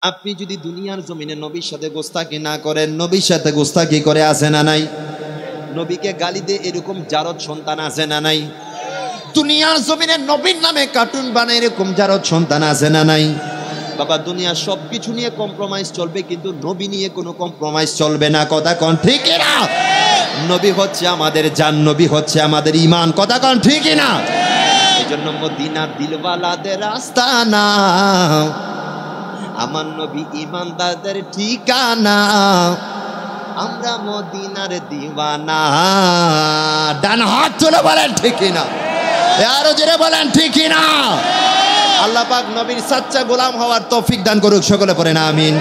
আপনি যদি দুনিয়ার জমিনে নবীর সাথে গোস্তাকি না করেন, নবীর সাথে গোস্তাকি করে আছে না নাই? নবীকে গালি দিয়ে এরকম জারদ সন্তান আছে না নাই? দুনিয়ার জমিনে নবীর নামে কার্টুন বানায় এরকম জারদ সন্তান আছে না নাই? বাবা, দুনিয়ার সবকিছু নিয়ে কম্প্রোমাইজ চলবে, কিন্তু নবী নিয়ে কোনো কম্প্রোমাইজ চলবে না। কথা কন ঠিক না? নবী হচ্ছে আমাদের জান, নবী হচ্ছে আমাদের ঈমান। কথা কন ঠিক না? এই জন্য মদিনা দিলওয়ালাদের আস্তানা, আমার নবী ঈমানদারদের ঠিকানা, আমরা মদিনার দিওয়ানা। ডান হাত তুলে বলেন ঠিক না? আরো জোরে বলেন ঠিক না? আল্লাহ পাক নবীর সাচ্চা গোলাম হওয়ার তৌফিক দান করুক, সকলে পড়েন আমিন।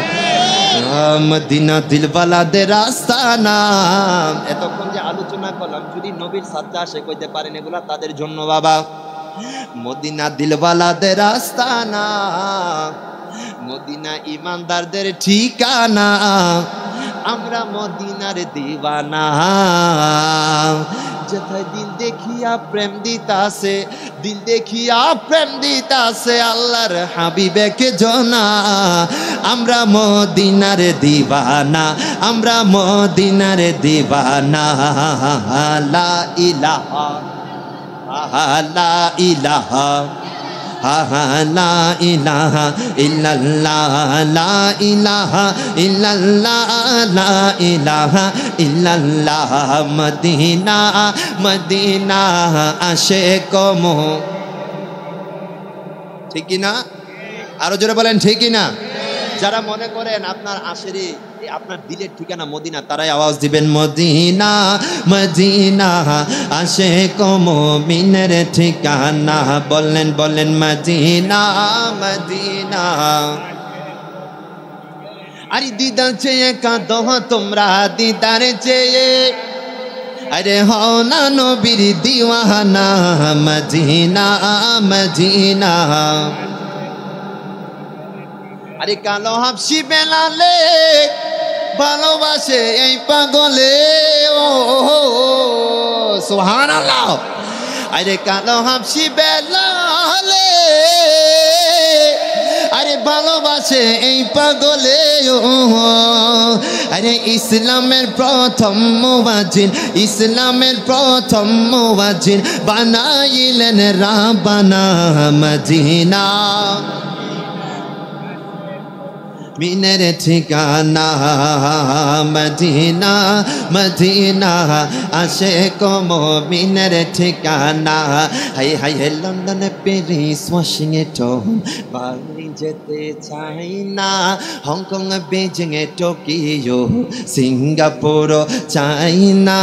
মদিনা দিলওয়ালাদের আস্তানা। এতক্ষণ যে আলোচনা করলাম, যদি নবীর সাচ্চা আশিক হইতে পারেন, এগুলা তাদের জন্য বাবা। মদিনা দিলওয়ালাদের আস্তানা, মদিনা ঈমানদারদের ঠিকানা, আমরা মদিনার দিওয়ানা। যেথায় দিল দেখিয়া প্রেম দিতাছে, দিল দেখিয়া প্রেম দিতাছে আল্লাহর হাবিবেকে জনা, আমরা মদিনার দিওয়ানা, আমরা মদিনার দিওয়ানা। লা ইলাহা লা ইলাহা লা ইলাহা ইল্লাল্লাহ, লা ইলাহা ইল্লাল্লাহ, লা ইলাহা ইল্লাল্লাহ। মদিনা মদিনা আশিক মো, ঠিক না? আরো জোরে বলেন ঠিক না? যারা মনে করেন আপনার আশেরি, আপনার দিলের ঠিকানা মদিনা, তারাই আওয়াজ দিবেন মদিনা মদিনা আশিক মুমিনের ঠিকানা। বললেন বললেন মদিনা মদিনা। আরে দিদার চেয়ে কাঁদো তোমরা, দিদার চেয়ে, আরে হও না নবীর দিওয়ানা, মদিনা মদিনা। আরে কালো হাবশি বেলালে ভালোবাসে এই পাগলে, ও সুবহানাল্লাহ। আরে কালো হাবশি বেলালে, আরে ভালোবাসে এই পাগলে, ও আরে ইসলামের প্রথম মুয়াজ্জিন, ইসলামের প্রথম মুয়াজ্জিন বানাইলেন রাব্বানা মদিনা। মিনের ঠিকানা মদিনা মদিনা আশিক মুমিনের ঠিকানা। High high London Paris Washington বালি যেতে চাই না, হংকং বেজিং টোকিও সিঙ্গাপুর চাই না,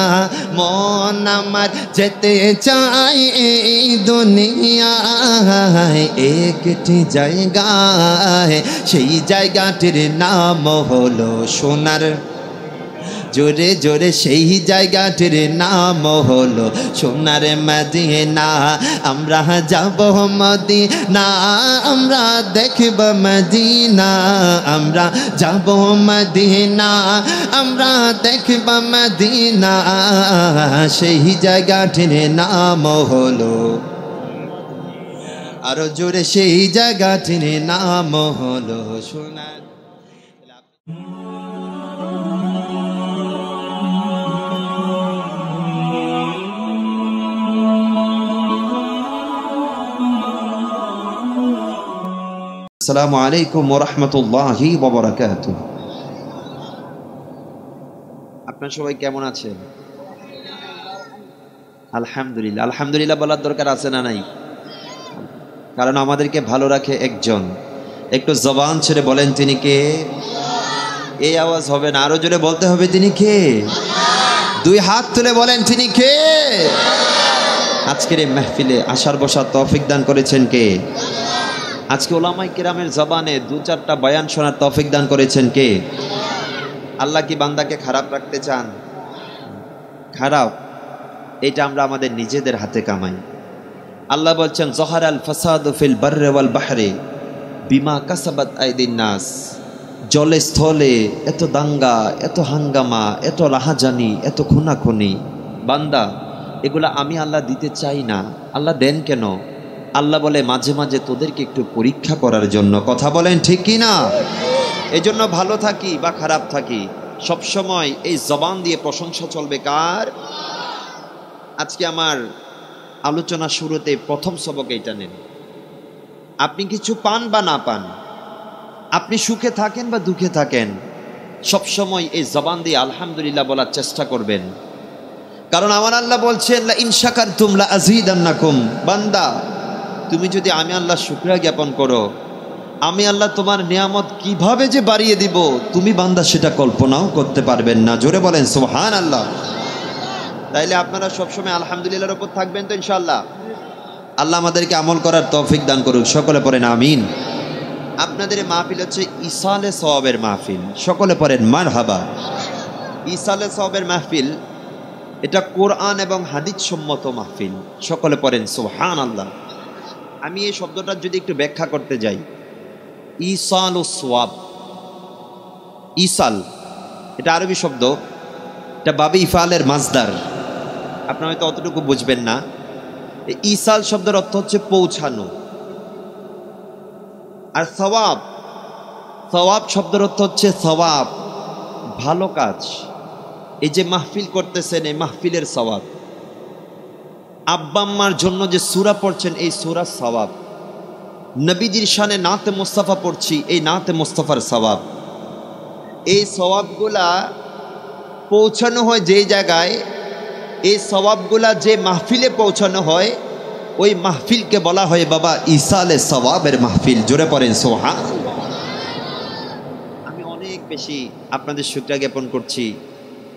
মন আমার যেতে চাই এই দুনিয়ায় একটি জায়গায়, সেই জায়গাটির নাম হলো সোনার, জোরে জোরে সেই জায়গাটির নাম হলো সোনার মদিনা। আমরা যাব মদিনা, আমরা দেখব মদিনা, আমরা যাব মদিনা, আমরা দেখব মদিনা, সেই জায়গাটির নাম হলো, আরো জোরে সেই জায়গাটির নাম হলো সোনার। আসসালামু আলাইকুম ওয়া রাহমাতুল্লাহি ওয়া বারাকাতুহু। আপনারা সবাই কেমন আছেন? আলহামদুলিল্লাহ। আলহামদুলিল্লাহ বলার দরকার আছে না নাই? কারণ আমাদেরকে ভালো রাখে একজন। একটু জবান ছেড়ে বলেন তিনি কে? এই আওয়াজ হবে না, আরো জোরে বলতে হবে তিনি কে? দুই হাত তুলে বলেন তিনি কে? আজকের এই মাহফিলে আসার বসার তৌফিক দান করেছেন কে? আজকে ওলামায়ে কেরামের জবানে দু চারটা বয়ান শোনার তৌফিক দান করেছেন কে? আল্লাহ কি বান্দাকে খারাপ রাখতে চান? খারাপ এটা আমরা আমাদের নিজেদের হাতে কামাই। আল্লাহ বলছেন জহারাল ফাসাদু ফিল বাররি ওয়াল বাহরি বিমা কাসাবাত আইদিন নাস। জলে স্থলে এত দাঙ্গা, এত হাঙ্গামা, এত রাহাজানি, এত খুনাখুনি, বান্দা এগুলা আমি আল্লাহ দিতে চাই না। আল্লাহ দেন কেন? আল্লাহ বলে মাঝে মাঝে তোদেরকে একটু পরীক্ষা করার জন্য। কথা বলেন ঠিক কি না? এজন্য ভালো থাকি বা খারাপ থাকি, সব সময় এই জবান দিয়ে প্রশংসা চলবে কার? আজকে আমার আলোচনা শুরুতে প্রথম সবক এইটা নেন। আপনি কিছু পান বা না পান, আপনি সুখে থাকেন বা দুঃখে থাকেন, সব সময় এই জবান দিয়ে আলহামদুলিল্লাহ বলার চেষ্টা করবেন। কারণ আমার আল্লাহ বলছেন, লা ইন শাকারতুম লা আযীদান্নাকুম, বান্দা তুমি যদি আমি আল্লাহ শুকরিয়া জ্ঞাপন করো, আমি আল্লাহ তোমার নিয়ামত কিভাবে যে বাড়িয়ে দিব তুমি বান্দা সেটা কল্পনাও করতে পারবেন না। জোরে বলেন সুবহানাল্লাহ। তাইলে আপনারা সবসময় আলহামদুলিল্লাহর উপর থাকবেন তো ইনশাআল্লাহ। আল্লাহ আমাদেরকে আমল করার তৌফিক দান করুক, সকলে পড়েন আমিন। আপনাদের মাহফিল হচ্ছে ইসালে সওয়াবের মাহফিল, সকলে পড়েন মারহাবা। ইসালে সওয়াবের মাহফিল এটা কোরআন এবং হাদিস সম্মত মাহফিল, সকলে পড়েন সুবহানাল্লাহ। আমি এই শব্দটার যদি একটু ব্যাখ্যা করতে যাই, ইসাল ও সোয়াব, ইসাল এটা আরবি শব্দ, এটা বাবে ইফালের মাজদার, আপনারা হয়তো অতটুকু বুঝবেন না। ইসাল শব্দের অর্থ হচ্ছে পৌঁছানো, আর সওয়াব, সওয়াব শব্দের অর্থ হচ্ছে সওয়াব, ভালো কাজ। এই যে মাহফিল করতেছেন, এই মাহফিলের সওয়াব। আব্বা আম্মার জন্য যে সূরা পড়ছেন, এই সূরা সওয়াব। নবীজির শানে নাতে মুস্তাফা পড়ছি, এই নাতে মুস্তাফার সওয়াব। এই সওয়াবগুলা পৌঁছানো হয় যেই জায়গায়, এই সওয়াবগুলা যে মাহফিলে পৌঁছানো হয়, ওই মাহফিলকে বলা হয় বাবা ইসালে সওয়াবের মাহফিল। জোরে পড়েন সুবহানাল্লাহ। আমি অনেক বেশি আপনাদের শুকরিয়া জ্ঞাপন করছি।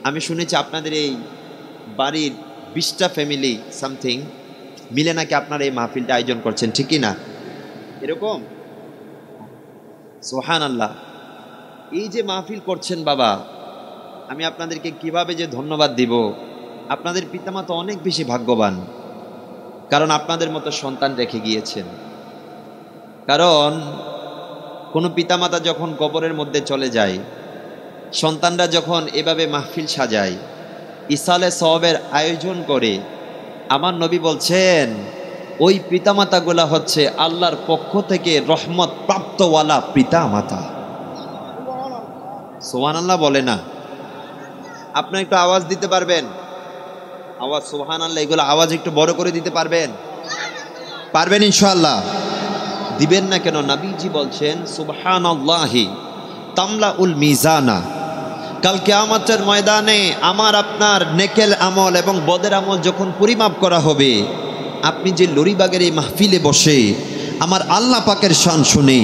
আমি শুনেছি আপনাদের এই বাড়ির 20টা ফ্যামিলি সামথিং মিলে নাকি আপনারা এই মাহফিলটা আয়োজন করছেন, ঠিক কি না? এরকম সুবহানাল্লাহ। এই যে মাহফিল করছেন বাবা, আমি আপনাদেরকে কিভাবে যে ধন্যবাদ দিব। আপনাদের পিতামাতা অনেক বেশি ভাগ্যবান, কারণ আপনাদের মতো সন্তান রেখে গিয়েছেন। কারণ কোনো পিতামাতা যখন কবরের মধ্যে চলে যায়, সন্তানরা যখন এভাবে মাহফিল সাজায়, ইসালে সওয়াবের আয়োজন করে, আমার নবী বলছেন ওই পিতামাতাগুলা হচ্ছে আল্লাহর পক্ষ থেকে রহমত প্রাপ্তওয়ালা পিতামাতা। সুবহানাল্লাহ বলে না? আপনি একটু আওয়াজ দিতে পারবেন? আওয়াজ সুবহানাল্লাহ, এগুলো আওয়াজ একটু বড় করে দিতে পারবেন? পারবেন ইনশাআল্লাহ। দিবেন না কেন? নবীজি বলছেন সুবহানাল্লাহি তামলাউল মিজানা, কাল কিয়ামতের ময়দানে আমার আপনার নেকেল আমল এবং বদের আমল যখন পরিমাপ করা হবে, আপনি যে লরিবাগের এই মাহফিলে বসে আমার আল্লাহ পাকের শান শুনে,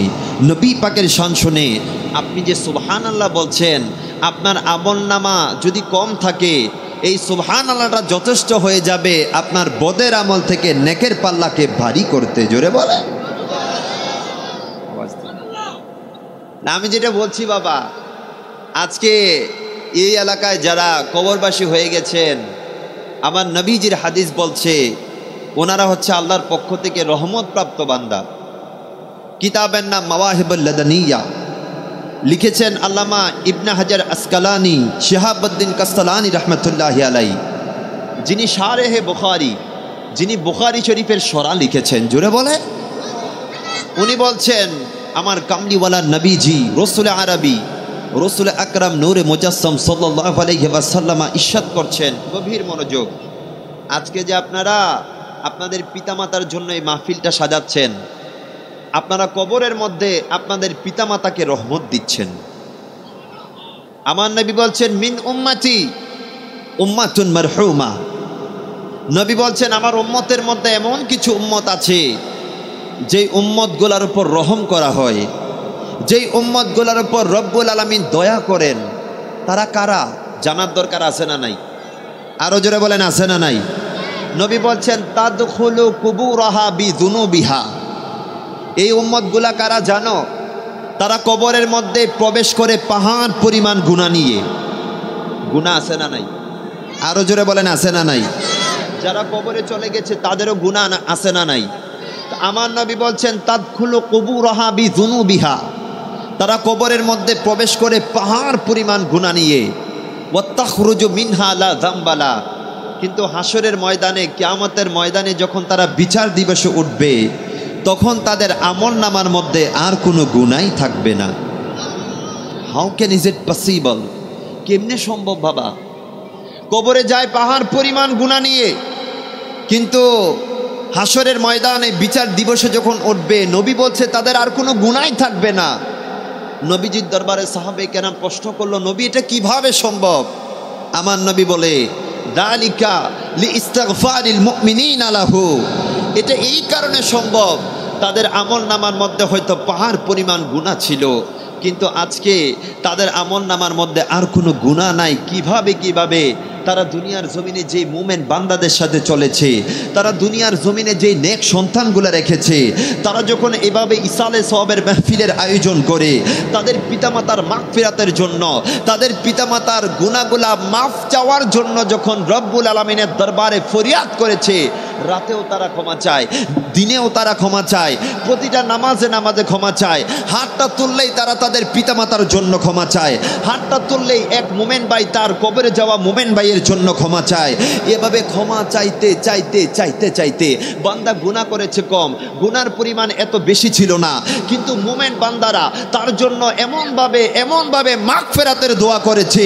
নবী পাকের শান শুনে আপনি যে সুবহানাল্লাহ বলছেন, আপনার আমলনামা যদি কম থাকে, এই সুবহানাল্লাহটা যথেষ্ট হয়ে যাবে আপনার বদের আমল থেকে নেকের পাল্লাকে ভারী করতে। জোরে বলে না? আমি যেটা বলছি বাবা, আজকে এই এলাকায় যারা কবরবাসী হয়ে গেছেন, আমার নবীজির হাদিস বলছে ওনারা হচ্ছে আল্লাহর পক্ষ থেকে রহমত প্রাপ্ত বান্দা। কিতাবের নাম মাওয়াহিবুল লাদানিয়া, লিখেছেন আল্লামা ইবনে হাজার আসকালানি শিহাবুদ্দিন কাস্তালানি রহমতুল্লাহি আলাইহি, যিনি শারেহে বুখারী, যিনি বুখারী শরীফের শরা লিখেছেন। জোরে বলে। উনি বলছেন আমার কামলিওয়ালা নবীজি রসুল আরবি, রসুল আকরাম নূরে মুজাসসাম সাল্লাল্লাহু আলাইহি ওয়াসাল্লাম ইরশাদ করছেন, গভীর মনোযোগ। আজকে যে আপনারা আপনাদের পিতামাতার জন্য এই মাহফিলটা সাজাচ্ছেন, আপনারা কবরের মধ্যে আপনাদের পিতামাতাকে রহমত দিচ্ছেন। আমার নবী বলছেন মিন উম্মতি উম্মাতুন মারহুমা, নবী বলছেন আমার উম্মতের মধ্যে এমন কিছু উম্মত আছে যেই উম্মতগুলোর উপর রহম করা হয়, যেই উম্মতগুলোর উপর রব্বুল আলামিন দয়া করেন। তারা কারা? জানার দরকার আছে না নাই? আরো জোরে বলেন আছে না নাই? নবী বলছেন তাদখুলু কুবুরাহা বিযুনুবিহা, এই উম্মতগুলা কারা জানো? তারা কবরের মধ্যে প্রবেশ করে পাহাড় পরিমাণ গুনাহ নিয়ে। গুনাহ আছে না নাই? আরো জোরে বলেন আছে না নাই? যারা কবরে চলে গেছে তাদেরও গুনাহ আছে না নাই? আমার নবী বলছেন তাদখুলু কুবুরাহা বিযুনুবিহা, তারা কবরের মধ্যে প্রবেশ করে পাহাড় পরিমাণ গুনাহ নিয়ে। ওয়াতাখরুজু মিনহা লা যামবালা, কিন্তু হাসরের ময়দানে, কিয়ামতের ময়দানে যখন তারা বিচার দিবসে উঠবে, তখন তাদের আমলনামার মধ্যে আর কোনো গুনাহই থাকবে না। How can is it possible? কেমনে সম্ভব বাবা? কবরে যায় পাহাড় পরিমাণ গুনাহ নিয়ে, কিন্তু হাসরের ময়দানে বিচার দিবসে যখন উঠবে, নবী বলছে তাদের আর কোনো গুনাহই থাকবে না। নবীজির দরবারে সাহাবে কেরাম প্রশ্ন করলো, নবী এটা কিভাবে সম্ভব? আমার নবী বলে, দালিকা লিইস্তিগফারিল মুমিনিনা লাহু, এটা এই কারণে সম্ভব, তাদের আমল নামার মধ্যে হয়তো পাহাড় পরিমাণ গুনাহ ছিল, কিন্তু আজকে তাদের আমল নামার মধ্যে আর কোনো গুনাহ নাই। কিভাবে তারা দুনিয়ার জমিনে যে মুমিন বান্দাদের সাথে চলেছে, তারা দুনিয়ার জমিনে যে নেক সন্তানগুলো রেখেছে, তারা যখন এভাবে ইসালে সওয়াবের মাহফিলের আয়োজন করে তাদের পিতামাতার মাগফিরাতের জন্য, তাদের পিতামাতার গুনাহগুলা মাফ চাওয়ার জন্য যখন রব্বুল আলামিনের দরবারে ফরিয়াদ করেছে, রাতেও তারা ক্ষমা চায়, দিনেও তারা ক্ষমা চায়, প্রতিটা নামাজে নামাজে ক্ষমা চায়, হাতটা তুললেই তারা তাদের পিতামাতার জন্য ক্ষমা চায়, হাতটা তুললেই এক মুমিন ভাই তার কবরে যাওয়া মুমিন ভাইয়ের জন্য ক্ষমা চায়। এভাবে ক্ষমা চাইতে চাইতে চাইতে চাইতে বান্দা গুনাহ করেছে কম, গুনার পরিমাণ এত বেশি ছিল না, কিন্তু মুমিন বান্দারা তার জন্য এমনভাবে মাগফিরাতের দোয়া করেছে,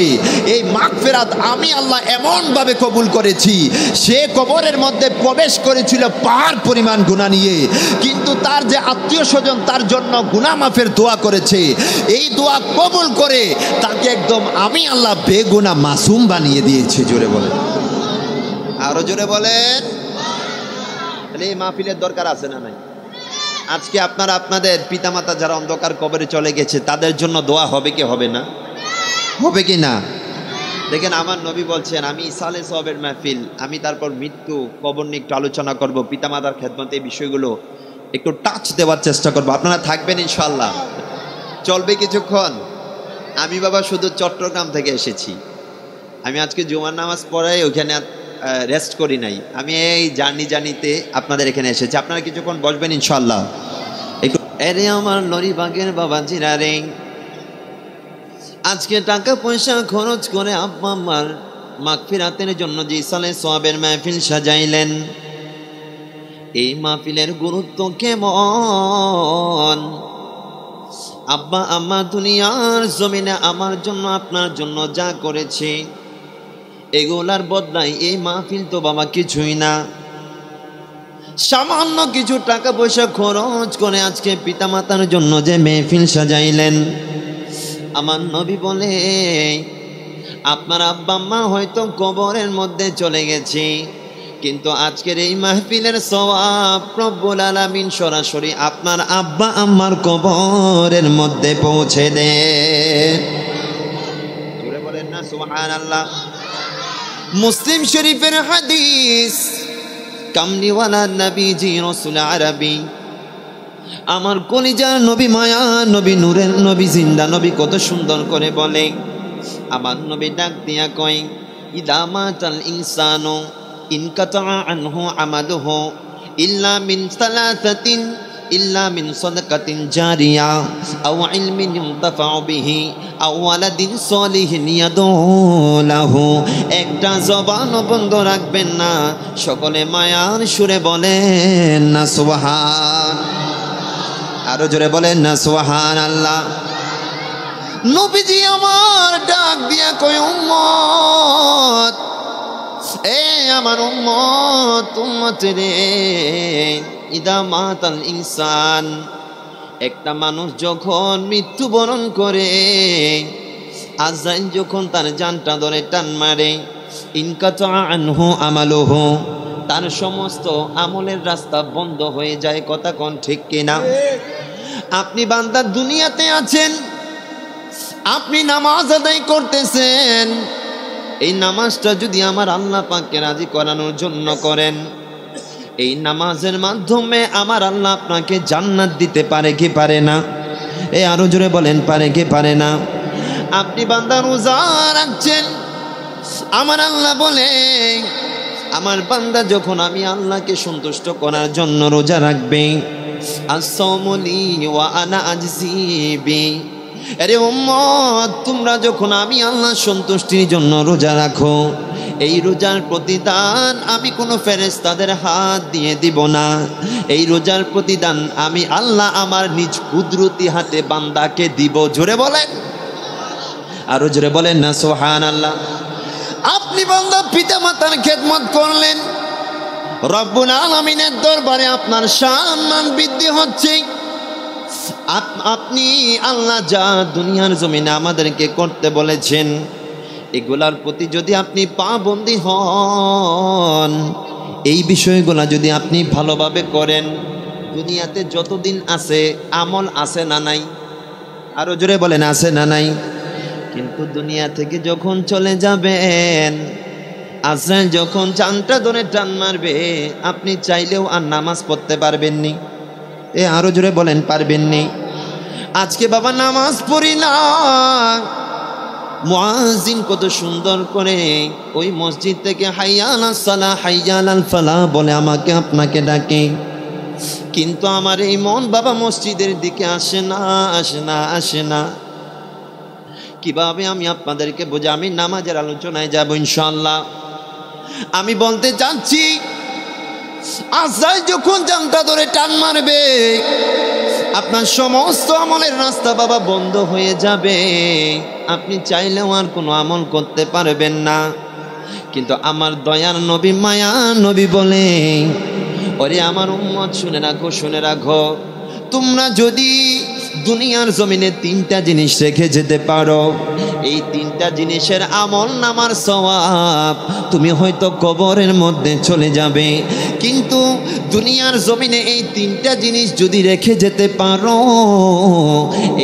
এই মাগফিরাত আমি আল্লাহ এমনভাবে কবুল করেছি, সে কবরের মধ্যে প্রবেশ করেছিল পাহাড় পরিমাণ গুনাহ নিয়ে, কিন্তু তার যে আত্মীয় স্বজন তার জন্য গুনাহ মাফের দোয়া করেছে, এই দোয়া কবুল করে তাকে একদম আমি আল্লাহ বেগুনাহ মাসুম বানিয়ে দিয়েছে। জোরে বলেন, আরো জোরে বলেন। এই মাহফিলের দরকার আছে না নাই? আজকে আপনারা আপনাদের পিতামাতা যারা অন্ধকার কবরে চলে গেছে তাদের জন্য দোয়া হবে কি হবে না? হবে কি না? দেখেন আমার নবী বলছেন, আমি ইসালে সওয়াবের মাহফিল, আমি তারপর মৃত্যু কবর নিয়ে একটু আলোচনা করব, পিতামাতার খেদমতে এই বিষয়গুলো একটু টাচ দেওয়ার চেষ্টা করব। আপনারা থাকবেন ইনশাআল্লাহ? চলবে কিছুক্ষণ? আমি বাবা শুধু চট্টগ্রাম থেকে এসেছি, আমি আজকে জুমার নামাজ পড়াই ওখানে রেস্ট করি নাই, আমি এই জার্নিতে আপনাদের এখানে এসেছি। আপনারা কিছুক্ষণ বসবেন ইনশাআল্লাহ? একটু এরে আমার নরিবাগের বাবা জিরারে, আজকে টাকা পয়সা খরচ করে আব্বা আম্মার মাগফিরাতের জন্য যে ইসালে সওয়াবের মাহফিল সাজাইলেন, এই মাহফিলের গুরুত্ব কেমন? আব্বা আম্মা দুনিয়ার জমিনে আমার জন্য আপনার জন্য যা করেছে, এগুলার বদলায় এই মাহফিল তো বাবা কিছুই না। সামান্য কিছু টাকা পয়সা খরচ করে আজকে পিতামাতার জন্য যে মাহফিল সাজাইলেন, আমার নবী বলে আপনার আব্বা আম্মা হয়তো কবরের মধ্যে চলে গেছে, কিন্তু আজকের এই মাহফিলের সওয়াব রব্বুল আলামিন সরাসরি আপনার আব্বা আম্মার কবরের মধ্যে পৌঁছে দেন। জোরে বলেন না সুবহানাল্লাহ। মুসলিম শরীফের হাদিস, কামলিওয়ালা নবীজি রাসূল আরবি, আমার কলিজার নবী, মায়া নবী, নূরের নবী, জিন্দা নবী কত সুন্দর করে বলে, আমার নবী ডাক দিয়া কয়, ইদা মাতাল ইনসানু ইনকাতা আনহু আমালুহু ইল্লা মিন সালাসাতিন, ইল্লা মিন সাদাকাতিন জারিয়া আও ইলমিন ইউনতাফাউ বিহি আও ওয়ালাদিন সলিহিন ইয়াদউ লাহু। একটা জবান বন্ধ রাখবেন না, সকলে মায়ার সুরে বলেন না সুবহান, আরো জোরে বলেন না সুবহানাল্লাহ। নবীজি আমার ডাক দিয়া কয়, উম্মত, এ আমার উম্মত রে, ইদা মাতাল ইনসান, একটা মানুষ যখন মৃত্যুবরণ করে, আজরাইল যখন তার জানটা ধরে টান মারে, ইনকাতা আনহু আমালুহু, তার সমস্ত আমলের রাস্তা বন্ধ হয়ে যায়। কথা কোন ঠিক কিনা? আপনি বান্দা দুনিয়াতে আছেন, আপনি নামাজ আদায় করতেছেন, এই নামাজটা যদি আমার আল্লাহ পাককে রাজি করানোর জন্য করেন, এই নামাজের মাধ্যমে আমার আল্লাহ আপনাকে জান্নাত দিতে পারে কি পারে না? এ আরো জোরে বলেন, পারে কি পারে না? আপনি বান্দা রোজা রাখছেন, আমার আল্লাহ বলে আমার বান্দা যখন আমি আল্লাহকে সন্তুষ্ট করার জন্য রোজা রাখবে, as-sawmu li wa ana ajzi bi, আরে উম্মত, তোমরা যখন আমি আল্লাহ সন্তুষ্টির জন্য রোজা রাখো, এই রোজার প্রতিদান আমি কোনো ফেরেশতাদের হাত দিয়ে দিব না, এই রোজার প্রতিদান আমি আল্লাহ আমার নিজ কুদরতি হাতে বান্দাকে দিব। জোরে বলেন, আরো জোরে বলেন না সুবহানাল্লাহ। আপনি বান্দা পিতা মাতার খেদমত করলেন, রব্বুল আলামিনের দরবারে আপনার সম্মান বৃদ্ধি হচ্ছে। আপনি আল্লাহ যা দুনিয়ার জমিনে আমাদেরকে করতে বলেছেন এগুলার প্রতি যদি আপনি পাবন্দী হন, এই বিষয়গুলা যদি আপনি ভালোভাবে করেন, দুনিয়াতে যতদিন আছে আমল আছে না নাই? আরো জোরে বলেন আছে না নাই? কিন্তু দুনিয়া থেকে যখন চলে যাবেন, আজরাইল যখন চানটা ধরে টান মারবে, আপনি চাইলেও আর নামাজ পড়তে পারবেননি। আরো জোরে বলেন পারবেননি। আজকে বাবা নামাজ পড়ি না, মুয়াজ্জিন কত সুন্দর করে ওই মসজিদ থেকে হাইয়া আলাস সালাহ হাইয়া আলাল ফালাহ বলে আমাকে আপনাকে ডাকে, কিন্তু আমার এই মন বাবা মসজিদের দিকে আসে না, আসে না, আসে না। কিভাবে আমি আপনাদেরকে বোঝা? আমি নামাজের আলোচনায় যাব ইনশাআল্লাহ। আমি বলতে চাচ্ছি, আজরাইল যখন জানটা ধরে টান মারবে, আপনার সমস্ত আমলের রাস্তা বাবা বন্ধ হয়ে যাবে, আপনি চাইলেও আর কোনো আমল করতে পারবেন না। কিন্তু আমার দয়ার নবী মায়া নবী বলে, ওরে আমার উম্মত শুনে রাখো, শুনে রাখো, তোমরা যদি দুনিয়ার জমিনে তিনটা জিনিস রেখে যেতে পারো, এই তিনটা জিনিসের আমল নামার সওয়াব তুমি হয়তো কবরের মধ্যে চলে যাবে, কিন্তু দুনিয়ার জমিনে এই তিনটা জিনিস যদি রেখে যেতে পারো,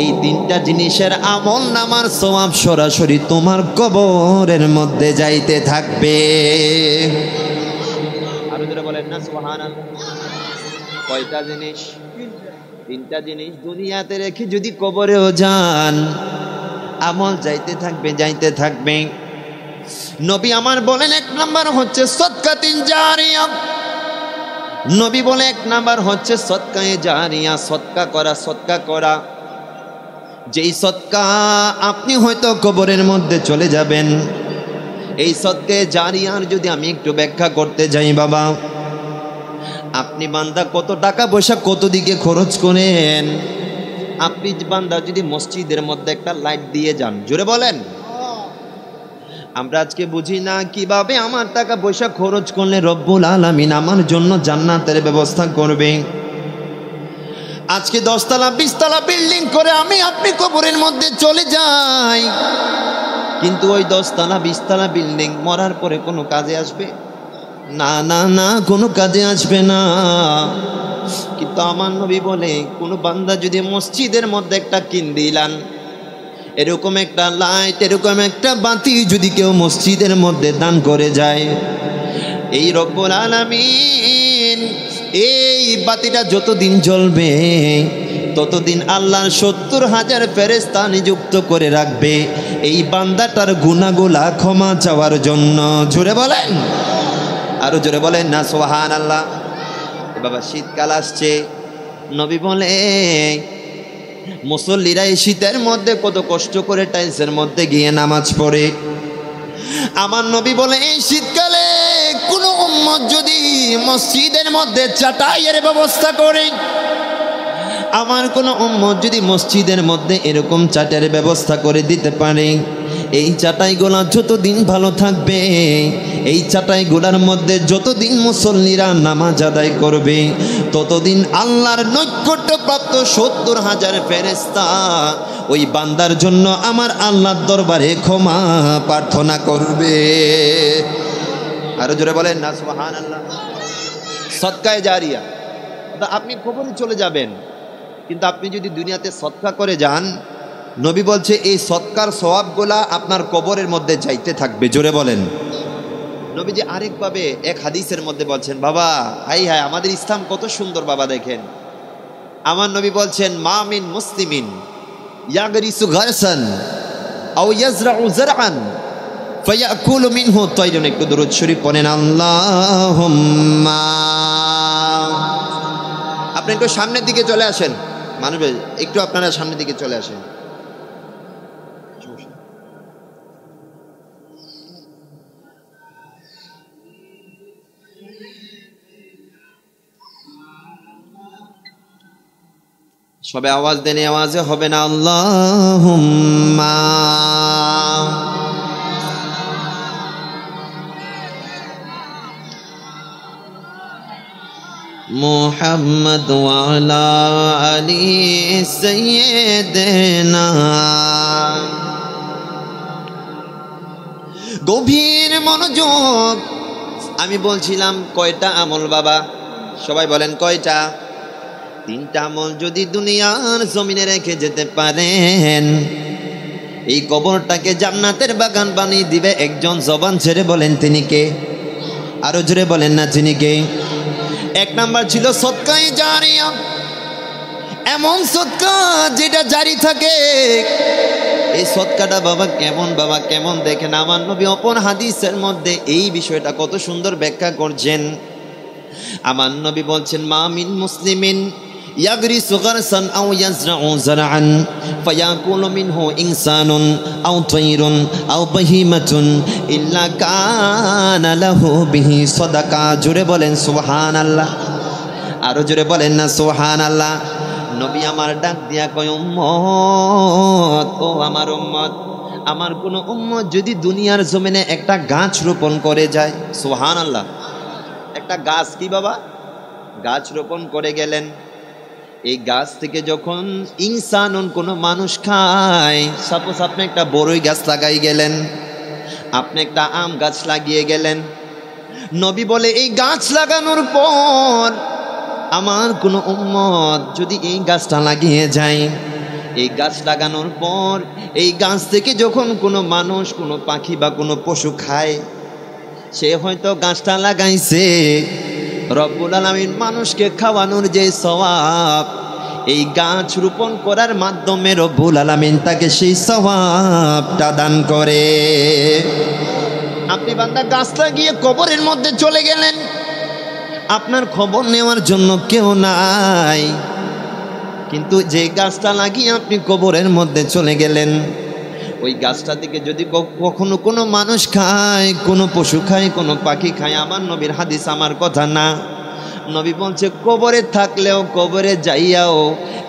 এই তিনটা জিনিসের আমল নামার সওয়াব সরাসরি তোমার কবরের মধ্যে যাইতে থাকবে। আরো যারা বলেন না সুবহানাল্লাহ। কয়টা জিনিস? তিনটা জিনিস দুনিয়াতে রেখে যদি কবরেও যান, আমল যাইতে থাকবে, যাইতে থাকবে। নবী আমার বলেন এক নাম্বার হচ্ছে সদকাতুন জারিয়া। নবী বলে এক নাম্বার হচ্ছে সদকায়ে জারিয়া, সদকা করা, সদকা করা। যেই সদকা আপনি হয়তো কবরের মধ্যে চলে যাবেন, এই সদকায়ে জারিয়ার যদি আমি একটু ব্যাখ্যা করতে যাই বাবা, আপনি বান্দা কত টাকা পয়সা কত দিকে খরচ করেন। আপনি বান্দা যদি মসজিদের মধ্যে একটা লাইট দিয়ে যান, জোরে বলেন। আমরা আজকে বুঝি না কিভাবে আমার টাকা পয়সা খরচ করলে রব্বুল আলামিন আমার জন্য জান্নাতের ব্যবস্থা করবে। আজকে 10 তলা 20 তলা বিল্ডিং করে আমি আপনি কবরের মধ্যে চলে যাই, কিন্তু ওই 10 তলা 20 তলা বিল্ডিং মরার পরে কোনো কাজে আসবে না? না না, কোনো কাজে আসবে না। কিন্তু আমার নবী বলে, কোনো বান্দা যদি মসজিদের মধ্যে একটা কিনদিলান, এরকম একটা লাইট, এরকম একটা বাতি যদি কেউ মসজিদের মধ্যে দান করে যায়, এই রব্বুল আলামিন এই বাতিটা যতদিন জ্বলবে ততদিন আল্লাহর 70,000 ফেরেশতা নিযুক্ত করে রাখবে এই বান্দাটার গুনাহগুলা ক্ষমা চাওয়ার জন্য। জোরে বলেন, আরো জোরে বলেন না সুবহানাল্লাহ। বাবা শীতকাল আসছে, নবী বলে মুসল্লিরা এই শীতের মধ্যে কত কষ্ট করে টাইলসের মধ্যে গিয়ে নামাজ পড়ে। আমার নবী বলে এই শীতকালে কোনো উম্মত যদি মসজিদের মধ্যে চাটাইয়ের ব্যবস্থা করে, আমার কোনো উম্মত যদি মসজিদের মধ্যে এরকম চাটাইয়ের ব্যবস্থা করে দিতে পারে, এই চাটাইগুলা যতদিন ভালো থাকবে, এই চাটাইগুলার মধ্যে যতদিন মুসল্লিরা নামাজ আদায় করবে, ততদিন আল্লাহর নৈকট্যপ্রাপ্ত 70,000 ফেরেশতা ওই বান্দার জন্য আমার আল্লাহর দরবারে ক্ষমা প্রার্থনা করবে। আরো জোরে বলেন না সুবহানাল্লাহ। সদকায়ে জারিয়া, আপনি কবরে চলে যাবেন, কিন্তু আপনি যদি দুনিয়াতে সদকা করে যান, নবী বলছে এই সদকার সওয়াবগুলা আপনার কবরের মধ্যে যাইতে থাকবে। জোরে বলেন। নবীজি আরেকভাবে এক হাদিসের মধ্যে বলছেন, বাবা হাই হাই আমাদের ইসলাম কত সুন্দর বাবা, দেখেন আমার নবী বলছেন, মা মিন মুসলিমিন ইয়াগরিসু গারসান আও ইয়াজরাউ যারআন ফায়াকুলু মিনহু তায়রুন। একটু দরুদ শরীফ পড়েন আল্লাহুম্মা। আপনি একটু সামনের দিকে চলে আসেন, মানুষ একটু আপনারা সামনের দিকে চলে আসেন। সবে আওয়াজ দেন, আওয়াজে হবে না আল্লাহুম্মা। মুহাম্মদ ওয়া আলা আলি সাইয়্যিদিনা। গভীর মনোযোগ। আমি বলছিলাম কয়টা আমল বাবা? সবাই বলেন কয়টা? 3টা আমল যদি দুনিয়ার জমিনে রেখে যেতে পারেন, এই কবরটাকে জান্নাতের বাগান বানিয়ে দিবে একজন। জবান ছেড়ে বলেন তিনি কে? আরো জোরে বলেন না তিনি কে? 1 নাম্বার ছিল সদকায়ে জারিয়া, এমন সদকা যেটা জারি থাকে। এই সদকাটা বাবা কেমন? বাবা কেমন দেখেন, আমার নবী অপর হাদিসের মধ্যে এই বিষয়টা কত সুন্দর ব্যাখ্যা করছেন। আমার নবী বলছেন, মা মিন মুসলিমিন ইয়াগরিসু গারসান আও ইয়াজরাউ যারআন ফায়াকুলু মিনহু ইনসানুন আও তায়রুন আও বাহিমাতুন ইল্লা কানা লাহু বিহি সাদাকা। জোরে বলেন সুবহানাল্লাহ। আরো জোরে বলেন না সুবহানাল্লাহ। নবী আমার ডাক দিয়া কয়, উম্মত, ও আমার উম্মত, আমার কোন উম্মত যদি দুনিয়ার জমিনে একটা গাছ রোপণ করে যায়, সুবহানাল্লাহ, একটা গাছ, কি বাবা? গাছ রোপণ করে গেলেন। এই গাছ থেকে যখন ইনসানুন কোন মানুষ খায়, সাপোজ আপনি একটা বড়ই গাছ লাগাই গেলেন, আপনি একটা আম গাছ লাগিয়ে গেলেন। নবী বলে এই গাছ লাগানোর পর আমার কোন উম্মত যদি এই গাছটা লাগিয়ে যায়, এই গাছ লাগানোর পর এই গাছ থেকে যখন কোনো মানুষ, কোনো পাখি বা কোনো পশু খায়, সে হয়তো গাছটা লাগাইছে, রব্বুল আলামিন মানুষকে খাওয়ানোর যে সওয়াব, এই গাছ রোপণ করার মাধ্যমে রব্বুল আলামিন তাকে সেই সওয়াবটা দান করে। আপনি বান্দা গাছ লাগিয়ে কবরের মধ্যে চলে গেলেন, আপনার খবর নেওয়ার জন্য কেউ নাই, কিন্তু যে গাছটা লাগিয়ে আপনি কবরের মধ্যে চলে গেলেন, ওই গাছটা থেকে যদি কখনো কোনো মানুষ খায়, কোনো পশু খায়, কোনো পাখি খায়, আমার নবীর হাদিস, আমার কথা না, নবী বলছে কবরে থাকলেও, কবরে যাইয়াও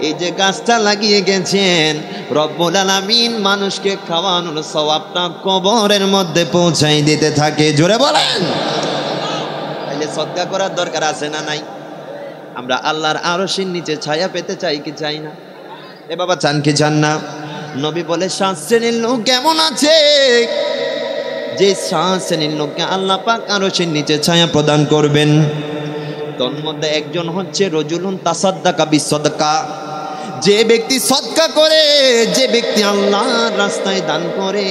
এই যে গাছটা লাগিয়ে গেছেন, রব্বুল আলামিন মানুষকে খাওয়ানোর সওয়াবটা কবরের মধ্যে পৌঁছাই দিতে থাকে। জোরে বলেন। তাহলে সদকা করার দরকার আছে না নাই? আমরা আল্লাহর আরশের নিচে ছায়া পেতে চাই কি চাই না? এ বাবা চান কি চান না? নবী বলে 7 শ্রেণীর লোক কেমন আছে? যে 7 শ্রেণীর লোককে আল্লাহ পাক আরশের নিচে ছায়া প্রদান করবেন, তন্মধ্যে একজন হচ্ছে রজুলুন তাসাদ্দাকা বিসদকা, যে ব্যক্তি সদকা করে, যে ব্যক্তি আল্লাহর রাস্তায় দান করে,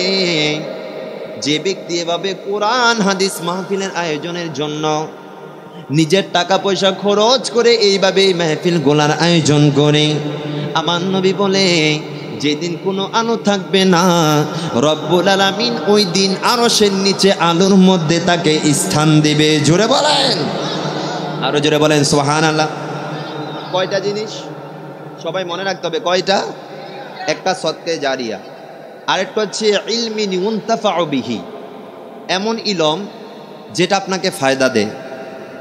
যে ব্যক্তি এভাবে কোরআন হাদিস মাহফিলের আয়োজনের জন্য নিজের টাকা পয়সা খরচ করে এইভাবে এই মাহফিল গোলার আয়োজন করে, আমার নবী বলে যেদিন কোনো আলো থাকবে না, রব্বুল আলামিন ওই দিন আরশের নিচে আলোর মধ্যে তাকে স্থান দিবে। জোরে বলেন, আরো জোরে বলেন সুবহানাল্লাহ। কয়টা জিনিস সবাই মনে রাখতে হবে? কয়টা? একটা সদকায়ে জারিয়া, আরেকটা হচ্ছে ইলমিন ইউনতাফাউ বিহি, এমন ইলম যেটা আপনাকে ফায়দা দেয়।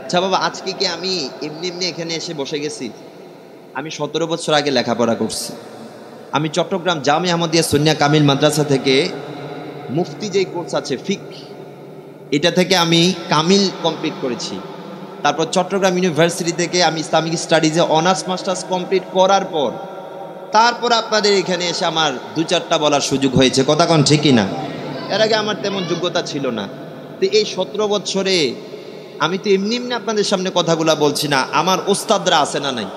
আচ্ছা বাবা, আজকে কি আমি এমনি এমনি এখানে এসে বসে গেছি? আমি 17 বছর আগে লেখাপড়া করছি। আমি চট্টগ্রাম জামিয়া আহমদিয়া সুন্নিয়া কামিল মাদ্রাসা থেকে মুফতি যেই কোর্স আছে ফিক, এটা থেকে আমি কামিল কমপ্লিট করেছি। তারপর চট্টগ্রাম ইউনিভার্সিটি থেকে আমি ইসলামিক স্টাডিজে অনার্স মাস্টার্স কমপ্লিট করার পর তারপর আপনাদের এখানে এসে আমার 2-4টা বলার সুযোগ হয়েছে। কথা কোন ঠিকই না? এর আগে আমার তেমন যোগ্যতা ছিল না। তো এই 17 বছরে আমি তো এমনি এমনি আপনাদের সামনে কথাগুলা বলছি না, আমার ওস্তাদরা আছে না নাই?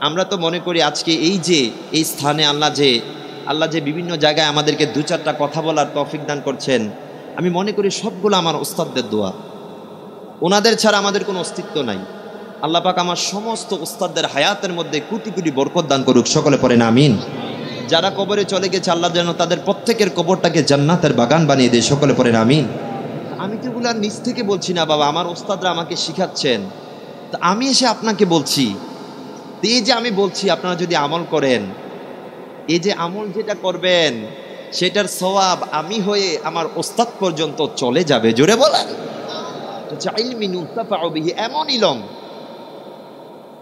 আমরা তো মনে করি আজকে এই যে এই স্থানে আল্লাহ যে বিভিন্ন জায়গায় আমাদেরকে 2-4টা কথা বলার তৌফিক দান করছেন, আমি মনে করি সবগুলো আমার ওস্তাদদের দোয়া। ওনাদের ছাড়া আমাদের কোনো অস্তিত্ব নাই। আল্লাহ পাক আমার সমস্ত ওস্তাদদের হায়াতের মধ্যে কোটি কোটি বরকত দান করুক। সকলে পড়েন আমিন। যারা কবরে চলে গেছে, আল্লাহ যেন তাদের প্রত্যেকের কবরটাকে জান্নাতের বাগান বানিয়ে দেয়। সকলে পড়েন আমিন। আমি তো এগুলো আর নিজ থেকে বলছি না বাবা, আমার ওস্তাদরা আমাকে শিখাচ্ছেন। তা আমি এসে আপনাকে বলছি, এই যে আমি বলছি আপনারা যদি আমল করেন, এই যে আমল যেটা করবেন সেটার সওয়াব আমি হয়ে আমার ওস্তাদ পর্যন্ত চলে যাবে। জোরে বলেন। এমন ইলম,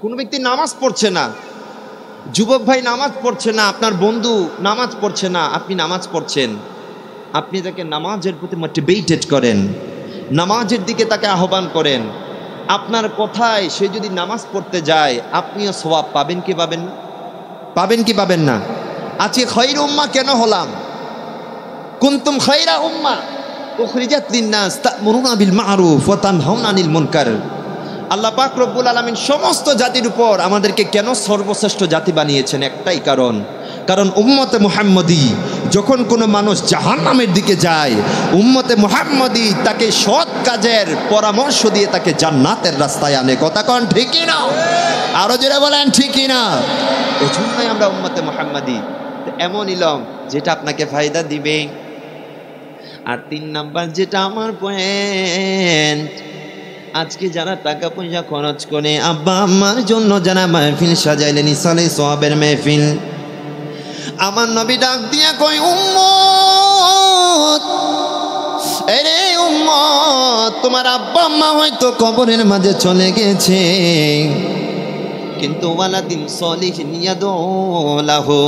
কোন ব্যক্তি নামাজ পড়ছে না, যুবক ভাই নামাজ পড়ছে না, আপনার বন্ধু নামাজ পড়ছে না, আপনি নামাজ পড়ছেন, আপনি তাকে নামাজের প্রতি মোটিভেটেড করেন, নামাজের দিকে তাকে আহ্বান করেন, আপনার কথায় সে যদি নামাজ পড়তে যায় আপনিও সওয়াব পাবেন কি পাবেন না? পাবেন কি পাবেন না? আজকে খায়র উম্মাহ কেন হলাম? কুনতুম খায়রা উম্মাহ উখরিজাত লিন-নাস তা'মুরুনা বিল মা'রুফ ওয়া তানহাউনা আনিল মুনকার। আল্লাহ পাক রব্বুল আলামিন সমস্ত জাতির উপর আমাদেরকে কেন সর্বশ্রেষ্ঠ জাতি বানিয়েছেন? একটাই কারণ, কারণ উম্মতে মুহাম্মদী যখন কোনো মানুষ জাহান্নামের দিকে যায়, উম্মতে মুহাম্মদী তাকে সৎ কাজের পরামর্শ দিয়ে তাকে জান্নাতের রাস্তায় আনে। কথা কোন ঠিকই না? আরো জোরে বলেন ঠিকই না? এই জন্যই আমরা উম্মতে মুহাম্মদী। এমন ইলম যেটা আপনাকে ফায়দা দিবে। আর 3 নাম্বার যেটা আমার পয়েন্ট, আজকে যারা টাকা পয়সা খরচ করে আব্বা আম্মার জন্য যারা মাহফিল সাজাইলেন, ইসালে সওয়াবের মাহফিল, আমার নবী ডাক দিয়া কই, উম্মত, আরে উম্মত, তোমার আব্বা আম্মা হয়তো কবরের মাঝে চলে গেছে, কিন্তু ওয়ালাদিন সলিহিন ইয়াদউ লাহু।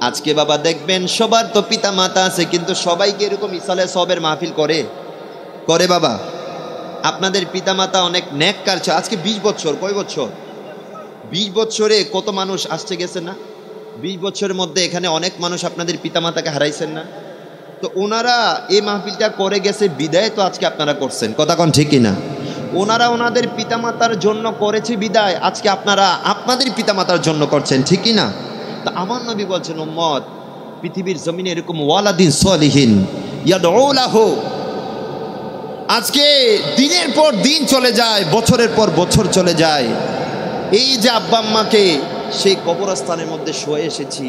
আজকে বাবা দেখবেন সবার তো পিতা মাতা আছে, কিন্তু সবাইকে এরকম ইসালে সওয়াবের মাহফিল করে? করে বাবা? আপনাদের পিতামাতা অনেক নেককার ছিল। আজকে 20 বছর, কয় বছর? 20 বছরে কত মানুষ আসছে গেছে না? 20 বছরের মধ্যে এখানে অনেক মানুষ আপনাদের পিতামাতাকে হারাইছেন না? তো ওনারা এই মাহফিলটা করে গেছে বিদায়, তো আজকে আপনারা করছেন। কথা কোন ঠিকই না? ওনারা ওনাদের পিতামাতার জন্য করেছে বিদায়, আজকে আপনারা আপনাদের পিতামাতার জন্য করছেন, ঠিকই না? তা আমার নবী বলছেন, উম্মত, পৃথিবীর জমিনে এরকম ওয়ালাদিন সলিহিন ইয়াদউ লাহু। আজকে দিনের পর দিন চলে যায়, বছরের পর বছর চলে যায়। এই যে আব্বা আম্মাকে সেই কবরস্থানের মধ্যে শুয়ে এসেছি,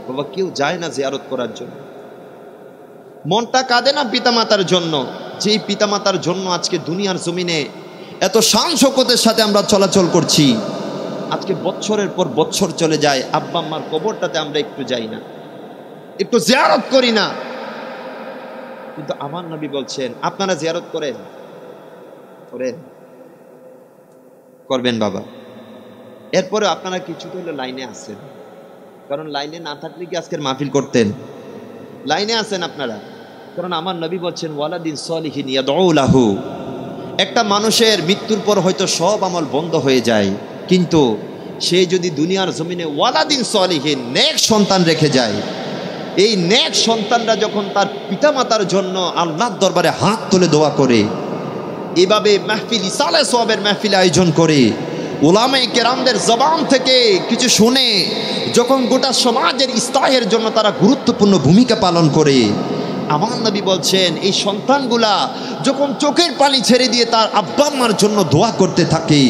বাবা কেউ যায় না জিয়ারত করার জন্য। মনটা কাঁদে না পিতামাতার জন্য? যেই পিতামাতার জন্য আজকে দুনিয়ার জমিনে এত শান শৌকতের সাথে আমরা চলাচল করছি, আজকে বছরের পর বছর চলে যায়, আব্বা আম্মার কবরটাতে আমরা একটু যাই না, একটু জিয়ারত করি না। কিন্তু আমার নবী বলছেন আপনারা জিয়ারত করেন, করবেন বাবা। এরপরে আপনারা কিছুটা হলে লাইনে আছেন, কারণ লাইনে না থাকলে কি আজকের মাহফিল করতেন? লাইনে আছেন আপনারা, কারণ আমার নবী বলছেন ওয়ালাদিন সলিহিন ইয়াদউ লাহু। একটা মানুষের মৃত্যুর পর হয়তো সব আমল বন্ধ হয়ে যায়, কিন্তু সে যদি দুনিয়ার জমিনে ওয়ালাদিন সলিহিন নেক সন্তান রেখে যায়, এই নেক সন্তানরা যখন তার পিতামাতার জন্য আল্লাহর দরবারে হাত তুলে দোয়া করে, এভাবে মাহফিল ইসালে সওয়াবের মাহফিল আয়োজন করে, উলামায়ে কেরামদের জবান থেকে কিছু শুনে যখন গোটা সমাজের ইসলাহের জন্য তারা গুরুত্বপূর্ণ ভূমিকা পালন করে, আমার নবী বলছেন এই সন্তানগুলা যখন চোখের পানি ছেড়ে দিয়ে তার আব্বা আম্মার জন্য দোয়া করতে থাকে,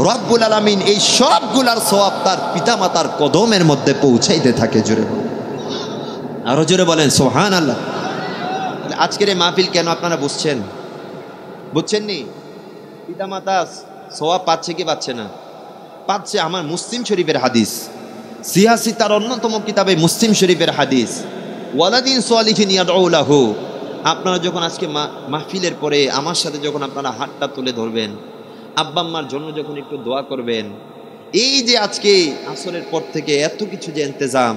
রব্বুল আলামিন এই সবগুলার সওয়াব তার পিতামাতার কদমের মধ্যে পৌঁছাইতে থাকে। জোরে আরো জোরে বলেন সুবহানাল্লাহ। আজকের এই মাহফিল কেন আপনারা বুঝছেন? বুঝছেননি? পিতামাতা সওয়াব পাচ্ছে কি পাচ্ছে না? পাচ্ছে। আমার মুসলিম শরীফের হাদিস, সিয়াসি তার অন্যতম কিতাবে মুসলিম শরীফের হাদিস, ওয়ালাদিন সলিহিন ইয়াদউ লাহু। আপনারা যখন আজকে মাহফিলের পরে আমার সাথে যখন আপনারা হাতটা তুলে ধরবেন, আব্বা আম্মার জন্য যখন একটু দোয়া করবেন, এই যে আজকে আসরের পর থেকে এত কিছু যে ইন্তজাম,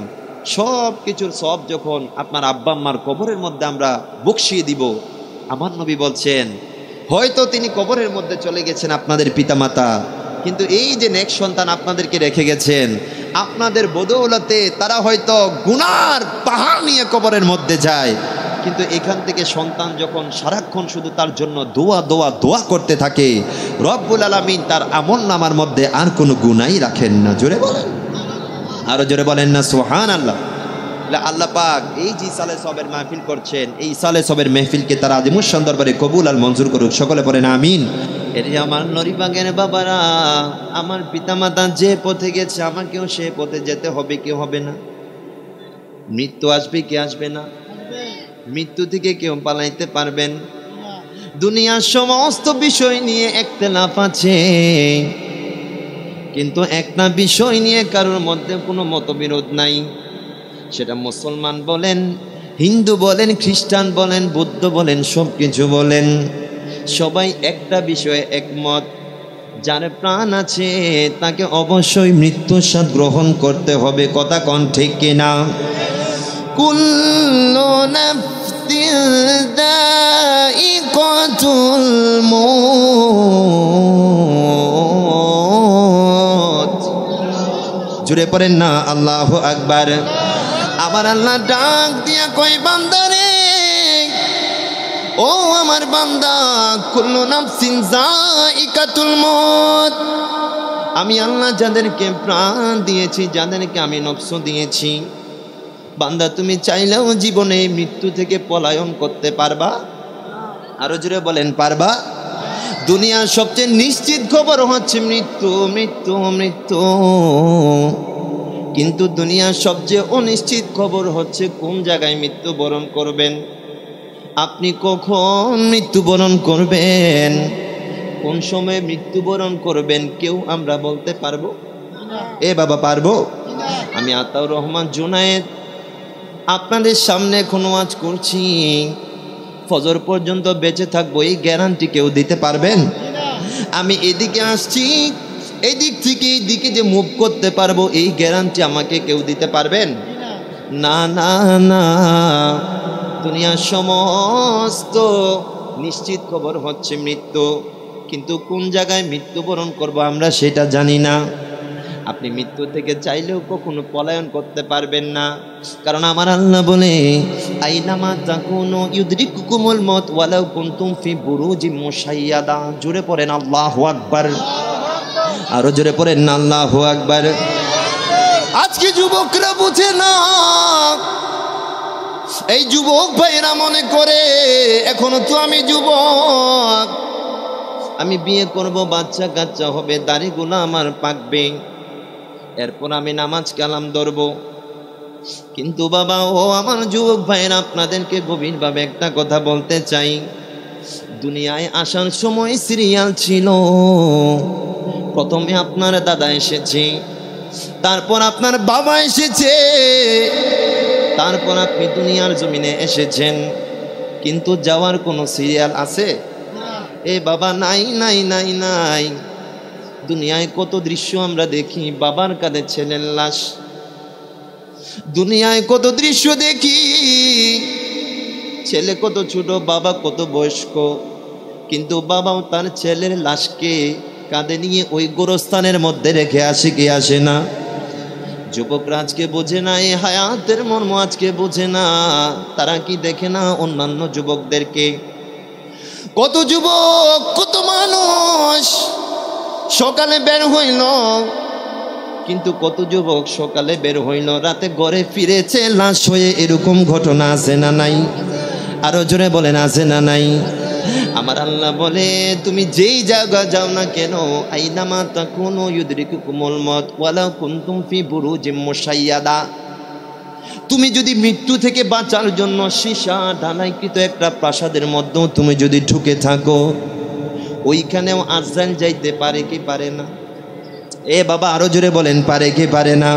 সব কিছুর সব যখন আপনার আব্বা আম্মার কবরের মধ্যে আমরা বকশিয়ে দিব, আমার নবী বলছেন হয়তো তিনি কবরের মধ্যে চলে গেছেন আপনাদের পিতামাতা, কিন্তু এই যে নেক সন্তান আপনাদেরকে রেখে গেছেন, আপনাদের বদৌলতে তারা হয়তো গুনার পাহাড় নিয়ে কবরের মধ্যে যায়, কিন্তু এখান থেকে সন্তান যখন সারাক্ষণ শুধু তার জন্য দোয়া দোয়া দোয়া করতে থাকে, রব্বুল আলামিন তার আমলনামার মধ্যে আর কোনো গুনাহই রাখেন না। জোরে বলেন, আরো জোরে বলেন না সুবহানাল্লাহ। আল্লাহ পাক এই যে ইসালে সওয়াবের মাহফিল করছেন, এই ইসালে সওয়াবের মাহফিলকে তারা আজিমুশ দরবারে কবুল আর মঞ্জুর করুক। সকলে পড়েন আমিন। এর আমার নরিবাগের বাবারা, আমার পিতামাতা যে পথে গেছে আমাকেও সে পথে যেতে হবে, কেউ হবে না। মৃত্যু আসবে কি আসবে না? মৃত্যু থেকে কেউ পালাইতে পারবেন? দুনিয়ার সমস্ত বিষয় নিয়ে ইখতিলাফ আছে, কিন্তু একটা বিষয় নিয়ে কারোর মধ্যে কোনো মতবিরোধ নাই। সেটা মুসলমান বলেন, হিন্দু বলেন, খ্রিস্টান বলেন, বৌদ্ধ বলেন, সব কিছু বলেন, সবাই একটা বিষয়ে একমত, যার প্রাণ আছে তাকে অবশ্যই মৃত্যুর স্বাদ গ্রহণ করতে হবে। কথা কোন ঠিক কিনা? কুল্লু নাফসিন যায়িকাতুল মউত। জুড়ে পড়েন না আল্লাহু আকবার। আবার আল্লাহ ডাক দিয়া কই বান্দারে, ও আমার বান্দা, কুল্লু নাফসিন যায়িকাতুল মউত। আমি আল্লাহ যাদেরকে প্রাণ দিয়েছি, যাদেরকে আমি নফস দিয়েছি, বান্দা তুমি চাইলেও জীবনে মৃত্যু থেকে পলায়ন করতে পারবা? আরো জোরে বলেন পারবা? দুনিয়ার সবচেয়ে নিশ্চিত খবর হচ্ছে মৃত্যু, মৃত্যু, মৃত্যু। কিন্তু দুনিয়ার সবচেয়ে অনিশ্চিত খবর হচ্ছে কোন জায়গায় মৃত্যুবরণ করবেন। আপনি কখন মৃত্যুবরণ করবেন, কোন সময় মৃত্যুবরণ করবেন, কেউ আমরা বলতে পারবো? এ বাবা পারবো? আমি আতাউর রহমান জুনায়েদ আপনাদের সামনে এখন ওয়াজ করছি, ফজর পর্যন্ত বেঁচে থাকবো এই গ্যারান্টি কেউ দিতে পারবেন? আমি এদিকে আসছি, এদিক থেকে এই দিকে যে মুভ করতে পারবো এই গ্যারান্টি আমাকে কেউ দিতে পারবেন? না না না। দুনিয়ার সমস্ত নিশ্চিত খবর হচ্ছে মৃত্যু, কিন্তু কোন জায়গায় মৃত্যুবরণ করব আমরা সেটা জানি না। আপনি মৃত্যু থেকে চাইলেও কখনো পলায়ন করতে পারবেন না, কারণ আমার আল্লাহ বলে আইনামা তাকুনু ইউদরিকুকুমুল মউত ওয়ালাউ কুনতুম ফি বুরুজিম মুশাইয়াদা। জোরে পড়েন আল্লাহু আকবার। আরো জোরে পড়েন না আল্লাহু আকবার। আজকে যুবকরা বুঝে না, এই যুবক ভাইরা মনে করে এখনো তো আমি যুবক, আমি বিয়ে করব, বাচ্চা কাচ্চা হবে, দাড়িগুলো আমার পাকবে, এরপর আমি নামাজ কালাম ধরবো। কিন্তু বাবা ও আমার যুবক ভাইরা, আপনাদেরকে গভীরভাবে একটা কথা বলতে চাই। দুনিয়ায় আসার সময় সিরিয়াল ছিল। প্রথমে আপনার দাদা এসেছে, তারপর আপনার বাবা এসেছে, তারপর আপনি দুনিয়ার জমিনে এসেছেন। কিন্তু যাওয়ার কোনো সিরিয়াল আছে? এ বাবা নাই নাই নাই নাই। দুনিয়ায় কত দৃশ্য আমরা দেখি, বাবার কাঁধে ছেলের লাশ। দুনিয়ায় কত দৃশ্য দেখি, ছেলে কত ছোট, বাবা কত বয়স্ক, কিন্তু বাবাও তার ছেলের লাশকে কাঁধে নিয়ে ওই গোরস্থানের মধ্যে রেখে আসে কি আসে না? যুবকরা আজকে বোঝে না এই হায়াতের মর্ম, আজকে বোঝে না। তারা কি দেখে না অন্যান্য যুবকদেরকে? কত যুবক, কত মানুষ সকালে বের হইল, কিন্তু কত যুবক সকালে বের হইল, রাতে ঘরে ফিরেছে লাশ হয়ে। এরকম ঘটনা আছে না নাই? আরো জোরে বলেন আছে না নাই? আমার আল্লাহ বলে তুমি যেই জায়গা যাও না কেন, আইনামা তাকুনু ইউদরিকুকুমুল মউত ওয়ালাউ কুনতুম ফি বুরুজিম মুশাইয়াদা। তুমি যদি মৃত্যু থেকে বাঁচার জন্য সীসা ঢালাইকৃত একটা প্রাসাদের মধ্যেও তুমি যদি ঢুকে থাকো, ওইখানেও আজরাইল যাইতে পারে কি পারে না? এ বাবা আরো জোরে বলেন পারে কি পারে না?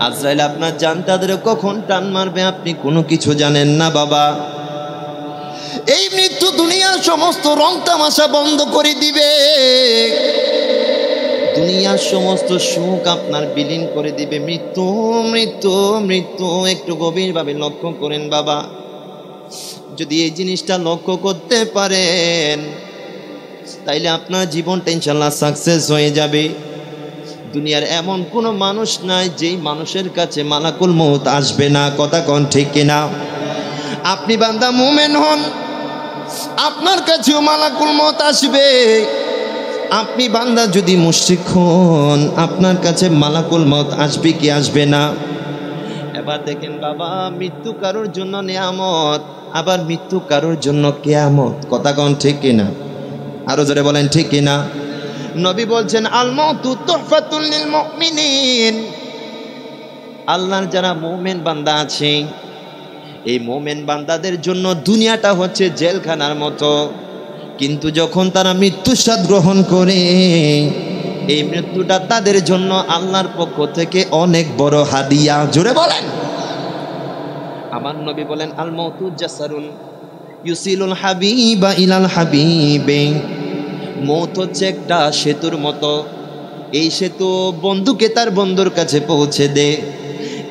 আজরাইল আপনার জানটাদের কখন টান মারবে আপনি কোনো কিছু জানেন না বাবা। এই মৃত্যু দুনিয়ার সমস্ত রং তামাশা বন্ধ করে দিবে, দুনিয়ার সমস্ত সুখ আপনার বিলীন করে দিবে। মৃত্যু, মৃত্যু, মৃত্যু। একটু গভীরভাবে লক্ষ্য করেন বাবা। যদি এই জিনিসটা লক্ষ্য করতে পারেন, তাইলে আপনার জীবনটা ইনশাআল্লাহ সাকসেস হয়ে যাবে। দুনিয়ার এমন কোনো মানুষ নাই যেই মানুষের কাছে মালাকুল মউত আসবে না। কথা কোন ঠিক কিনা? আপনি বান্দা মুমিন হন, আপনার কাছেও মালাকুল মউত আসবে। আপনি বান্দা যদি মুশরিক হন, আপনার কাছে মালাকুল মউত আসবে কি আসবে না? এবার দেখেন বাবা, মৃত্যু কারোর জন্য নিয়ামত, আবার মৃত্যু কারোর জন্য কিয়ামত। কথা কোন ঠিক কিনা? আরো জোরে বলেন ঠিক কিনা? নবী বলছেন আল মাউতু তুহফাতুল লিল মুমিনিন। আল্লাহর যারা মুমিন বান্দা আছে, এই মুমিন বান্দাদের জন্য দুনিয়াটা হচ্ছে জেলখানার মতো, কিন্তু যখন তারা মৃত্যু স্বাদ গ্রহণ করে, এই মৃত্যুটা তাদের জন্য আল্লাহর পক্ষ থেকে অনেক বড় হাদিয়া। জোরে বলেন। আমার নবী বলেন আল মাউতু জাসারুন ইউসিলুল হাবিবা ইলাল হাবিবে। মৌত হচ্ছে একটা সেতুর মতো, এই সেতু বন্ধুকে তার বন্ধুর কাছে পৌঁছে দে।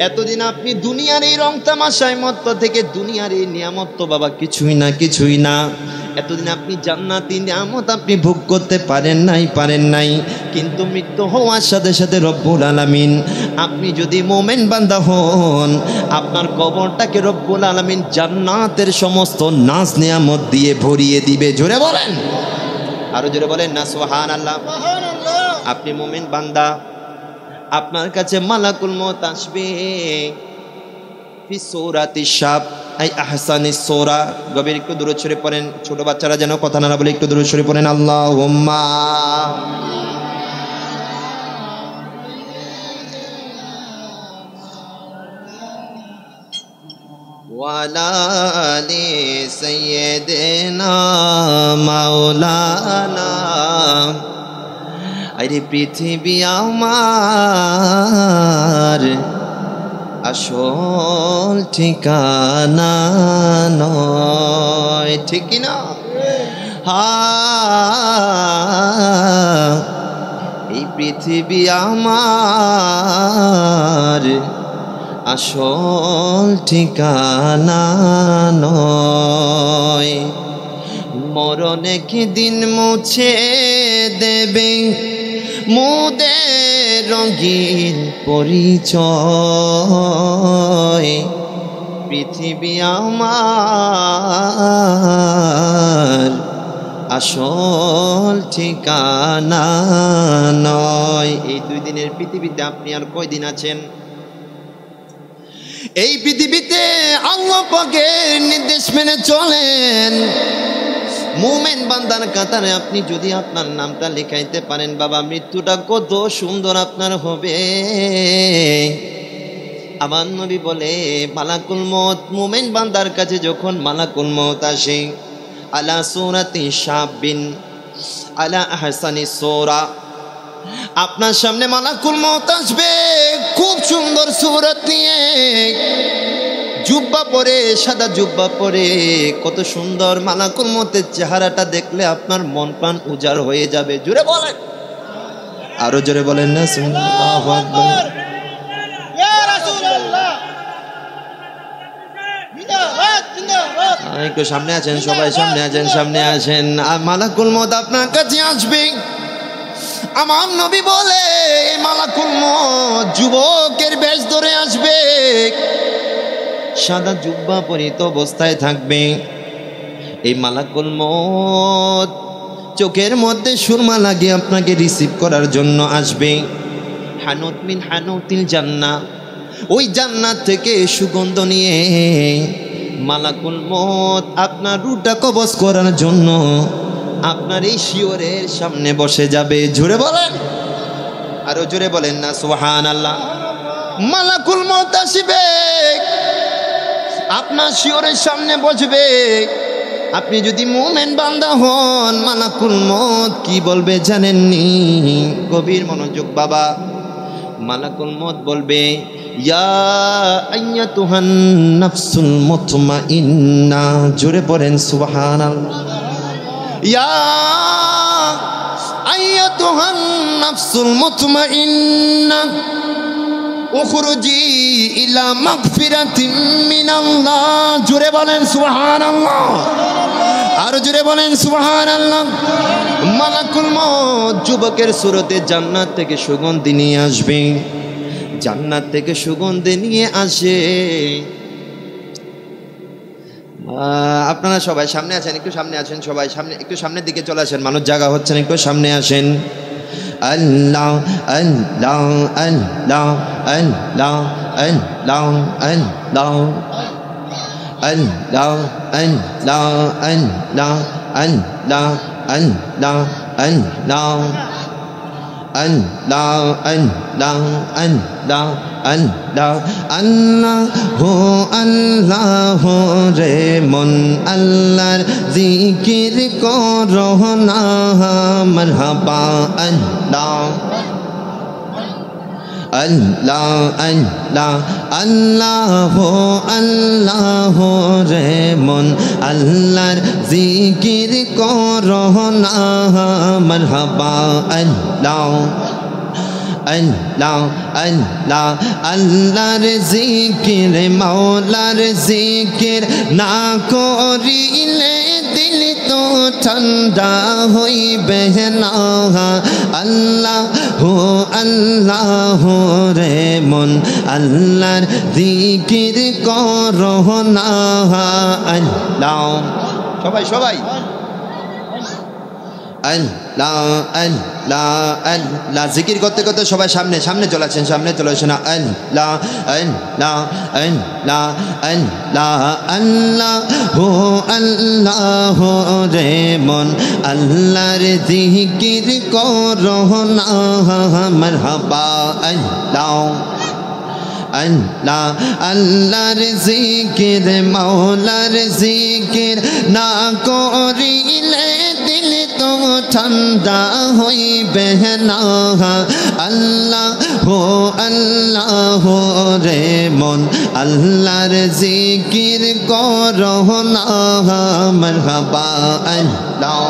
এতদিন আপনি দুনিয়ার এই রং তামাশায় মত্ত থেকে, দুনিয়ার এই নিয়ামত তো বাবা কিছুই না, কিছুই না। এতদিন আপনি জান্নাতি নিয়ামত আপনি ভোগ করতে পারেন নাই, কিন্তু মৃত্যু হওয়ার সাথে সাথে রব্বুল আলামিন আপনি যদি মোমেন বান্দা হন, আপনার কবরটাকে রব্বুল আলামিন জান্নাতের সমস্ত নাজ নিয়ামত দিয়ে ভরিয়ে দিবে। জোরে বলেন, আরো জোরে বলেন না সুবহানাল্লাহ। আপনি মোমেন বান্দা, আপনার কাছে মালাকুল মউত আসবে ফি সূরাতি শাব আই আহসানিস সূরা। গভীর একটু দরুদ শরীফ পড়েন, ছোট বাচ্চারা যেন কথা না বলে একটু দরুদ শরীফ পড়েন। আল্লাহুম্মা ওয়ালা আলি সাইয়্যিদিনা মাওলানা। আরে পৃথিবী আমার আসল ঠিকানা নয়, ঠিক কি না? এই পৃথিবী আমার আসল ঠিকানা নয়। মরণ একদিন মুছে দেবে মোদের রঙিন পরিচয়। পৃথিবী আমার আসল ঠিকানা নয়। এই 2 দিনের পৃথিবীতে আপনি আর কয়দিন আছেন? এই পৃথিবীতে আল্লাহ পাকের নির্দেশ মেনে চলেন। মুমিন বান্দার কাতারে আপনি যদি আপনার নামটা লেখাইতে পারেন, বাবা মৃত্যুটা কত সুন্দর আপনার হবে। আমার নবী বলে, মালাকুল মউত মুমিন বান্দার কাছে যখন মালাকুল মউত আসে, আলা সূরাতি শাবিন আলা আহসানিস সূরা, আপনার সামনে মালাকুল মউত আসবে খুব সুন্দর সূরত নিয়ে, জুব্বা পরে, সাদা জুব্বা পরে, কত সুন্দর। মালাকুল মউতের চেহারাটা দেখলে আপনার মন প্রাণ উজাড় হয়ে যাবে। জোরে বলেন, আরো জোরে বলেন না আল্লাহু আকবার। ইয়া রাসূলুল্লাহ জিন্দাবাদ জিন্দাবাদ। একটু সামনে আছেন সবাই, সামনে আছেন, সামনে আসেন। আর মালাকুল মউত আপনার কাছে আসবে। আমার নবী বলে, মালাকুল মউত যুবকের বেশ ধরে আসবে, সাদা জুব্বা পরিহিত অবস্থায় থাকবে। এই মালাকুল মউত চোখের মধ্যে সুরমা লাগিয়ে আপনাকে রিসিভ করার জন্য আসবে। হানুত মিন হানুতিল জান্নাহ, ওই জান্নাত থেকে সুগন্ধ নিয়ে মালাকুল মউত আপনার রূহটা কবজ করার জন্য আপনার এই শিয়রের সামনে বসে যাবে। জোরে বলেন, আরো জোরে বলেন না সুবহানাল্লাহ। মালাকুল মউত আসবে, আপনার শিয়রের সামনে বসবে। আপনি যদি মুমিন বান্দা হন, মালাকুল মউত কি বলবে জানেননি? গভীর মনোযোগ বাবা। মালাকুল মউত বলবে, ইয়া আইয়াতুহান নাফসুল মুতমাইন্না। জোরে পড়েন সুবহানাল্লাহ। ইয়া আইয়াতুহান নাফসুল মুতমাইন্না উখরুজি ইলা মাগফিরাতিম মিনাল্লাহ। জোরে বলেন সুবহানাল্লাহ, আর জোরে বলেন সুবহানাল্লাহ। মালাকুল মউত যুবকের সুরতে জান্নাত থেকে সুগন্ধি নিয়ে আসবে। জান্নাত থেকে সুগন্ধি নিয়ে আসে। আপনারা সবাই সামনে আছেন, একটু সামনে আছেন সবাই, সামনে একটু সামনের দিকে চলে আসেন, মানুষ জায়গা হচ্ছেন, একটু সামনে আসেন। আল্লাহ আল্লাহ আল্লাহ আল্লাহ আল্লাহ আল্লাহ আল্লাহ আল্লাহ আল্লাহ আল্লাহ আল্লাহ আল্লাহ আল্লাহ আল্লাহ আল্লাহ আল্লাহ আল্লাহু আল্লাহ রে মন আল্লাহর জিকির করো না। মারহাবা আল্লাহ আল্লাহ আল্লাহ আল্লাহ আল্লাহ রে মন আল্লাহর জিকির করো না। মারহাবা আল্লাহ আল্লাহ আল্লাহ আল্লাহর জিকির মাওলার জিকির না করিলে দিল তো ঠান্ডা হইবে না আল্লাহ রে মন আল্লাহর জিকির করো না আল্লাহ সবাই সবাই আল্লাহ আল্লাহ আল্লাহ জিকির করতে করতে সবাই সামনে সামনে চলে আসেন সামনে চলে আসেন আল্লাহ আল্লাহ আল্লাহ আল্লাহ আল্লাহ হো আল্লাহ রে মন আল্লাহর জিকির করো না মারহাবা আল্লাহ আল্লাহ আল্লাহর জিকির মাওলার জিকির না করিলে দিল তো ঠান্ডা হইবে না আল্লাহ রে মন আল্লাহর জিকির করো না মারহাবা আল্লাহ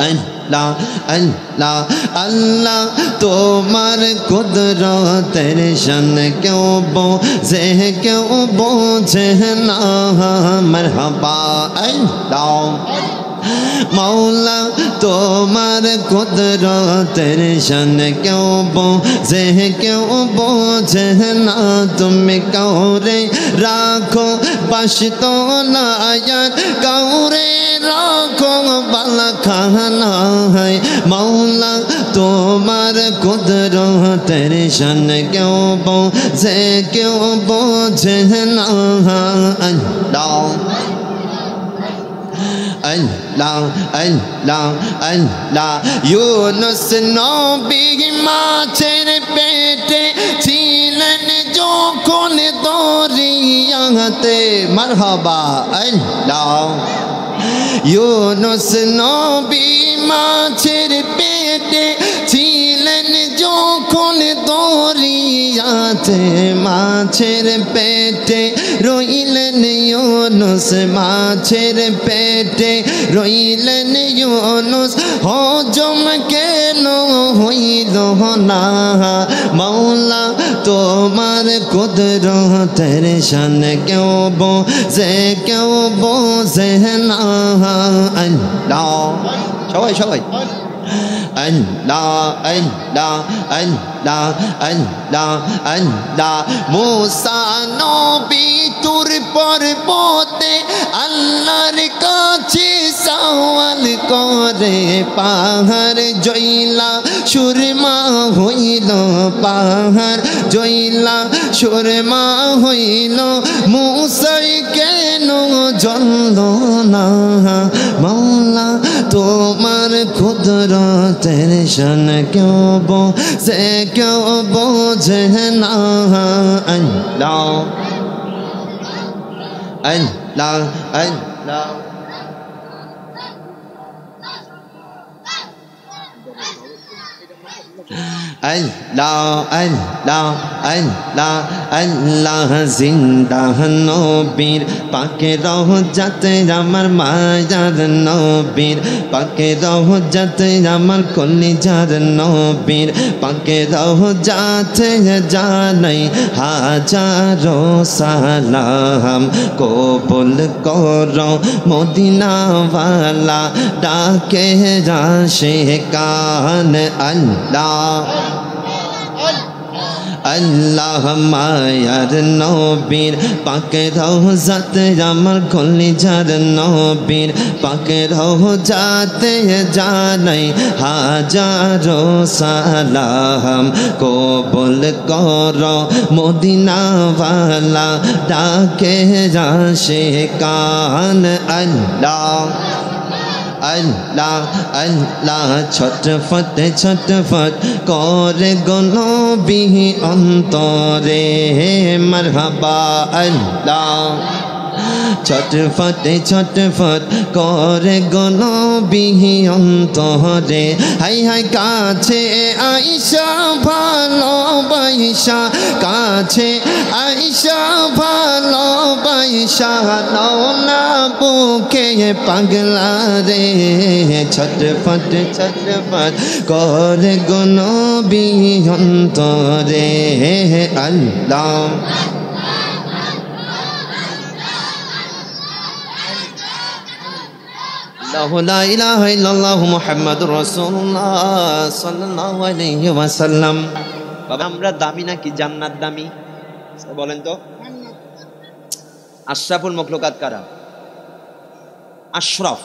আল্লাহ আল্লাহ আল্লাহ তোমার কুদরতের শান কেউ বোঝে কেউ বোঝে না মারহাবা আল্লাহ মৌলা তোমার কুদরতের শান কেউ বোঝে কেউ বোঝে না তুমি কাউরে রাখো বাসত না কাউরে রাখো বালা খানা হয় মৌলা তোমার কুদরতের শান কেউ বোঝে না আল্লাহ আল্লাহ আল্লাহ আল্লাহ ইউনুস নবী মাছের পেটে ছিলেন যখন দরিয়াতে মারহাবা আল্লাহ ইউনুস নবী মাছের পেটে ছিলেন যখন দরিয়াতে মাছের পেটে রইলেন ইউনুস মাছের পেটে রইলেন ইউনুস হজম কেন হইল না মৌলা তোমার কুদরতের শান কেউ বোঝে না আল্লাহ সবাই সবাই আল্লাহ আল্লাহ আল্লাহ আল্লাহ আল্লাহ মুসা নবী তুর পর্বতে আল্লাহর কাছে সওয়াল করে পাহাড় জইলা সুরমা হইল পাহাড় জইলা সুরমা হইল মুসাই কেন জ্বলল না মৌলা তোমার কুদরতের শান কেউ বোঝে না আল্লাহ আল্লাহ আল্লাহ আল্লাহ আল্লাহ আল্লাহ আল্লাহ জিন্দা নবীর পাকে রওজাতে আমার মায়ার নবীর পাকে রওজাতে আমার কলিজার নবীর পাকে রওজাতে জানাই হাজারো সালাম কবুল করো মদিনাওয়ালা ডাকে রাশে কান আল্লাহ আল্লাহ মায়ার নবীর পাকে রওজাতে আমার কলিজার নবীর পাকে রওজাতে জানাই হাজারো সালাম কবুল করো মদিনাওয়ালা ডাকে রাশে কান আল্লাহ আল্লাহ আল্লাহ ছটফট ছটফট করে গনবী অন্তরে মারহাবা আল্লাহ ছটফট ছটফট করে গনবী অন্তরে হাই হাই কাছে আইসা ভালোবাসা কাছে আইসা ভালোবাসা শাহানাও না বুকে পাগলা রে ছটফট ছটফট করে গো নবী অন্তরে আল্লাহ লা ইলাহা ইল্লাল্লাহ মুহাম্মাদুর রাসূলুল্লাহ সাল্লাল্লাহু আলাইহি ওয়াসাল্লাম। বাবা আমরা দামি নাকি জান্নাত দামি বলেন তো? अशरफुल मखलूकात कारा अशरफ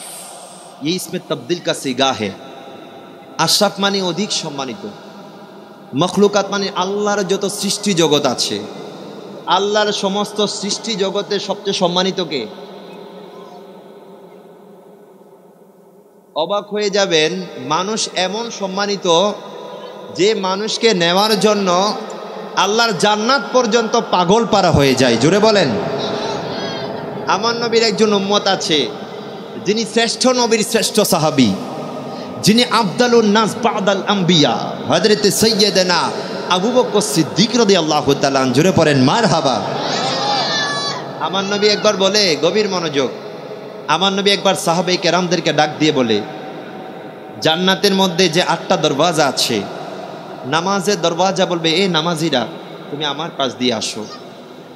ये इसमें तब्दील का सिगा है। अशरफ माने अधिक सम्मानित, मखलूकात माने आल्लाहर जो तो सृष्टि जगत आछे आल्लाहर समस्त सृष्टि जगते सबचेये सम्मानित के? अबाक हये जाबेन मानुष एमन सम्मानित जे मानुषके नेওয়ার জন্য আল্লাহর জান্নাত পর্যন্ত পাগল পারা হয়ে যায়। জোরে বলেন। আমার নবীর একজন উম্মত আছে যিনি শ্রেষ্ঠ নবীর শ্রেষ্ঠ সাহাবী, যিনি আফদালুন নাস বাদাল আম্বিয়া হযরত সাইয়্যিদানা আবু বকর সিদ্দিক রাদিয়াল্লাহু তাআলা। জোরে পড়েন মারহাবা। আমার নবী একবার বলে, গভীর মনোযোগ, আমার নবী একবার সাহাবায়ে কেরামদেরকে ডাক দিয়ে বলে, জান্নাতের মধ্যে যে 8টা দরওয়াজা আছে, নামাজের দরওয়াজা বলবে এ নামাজিরা তুমি আমার পাশ দিয়ে আসো,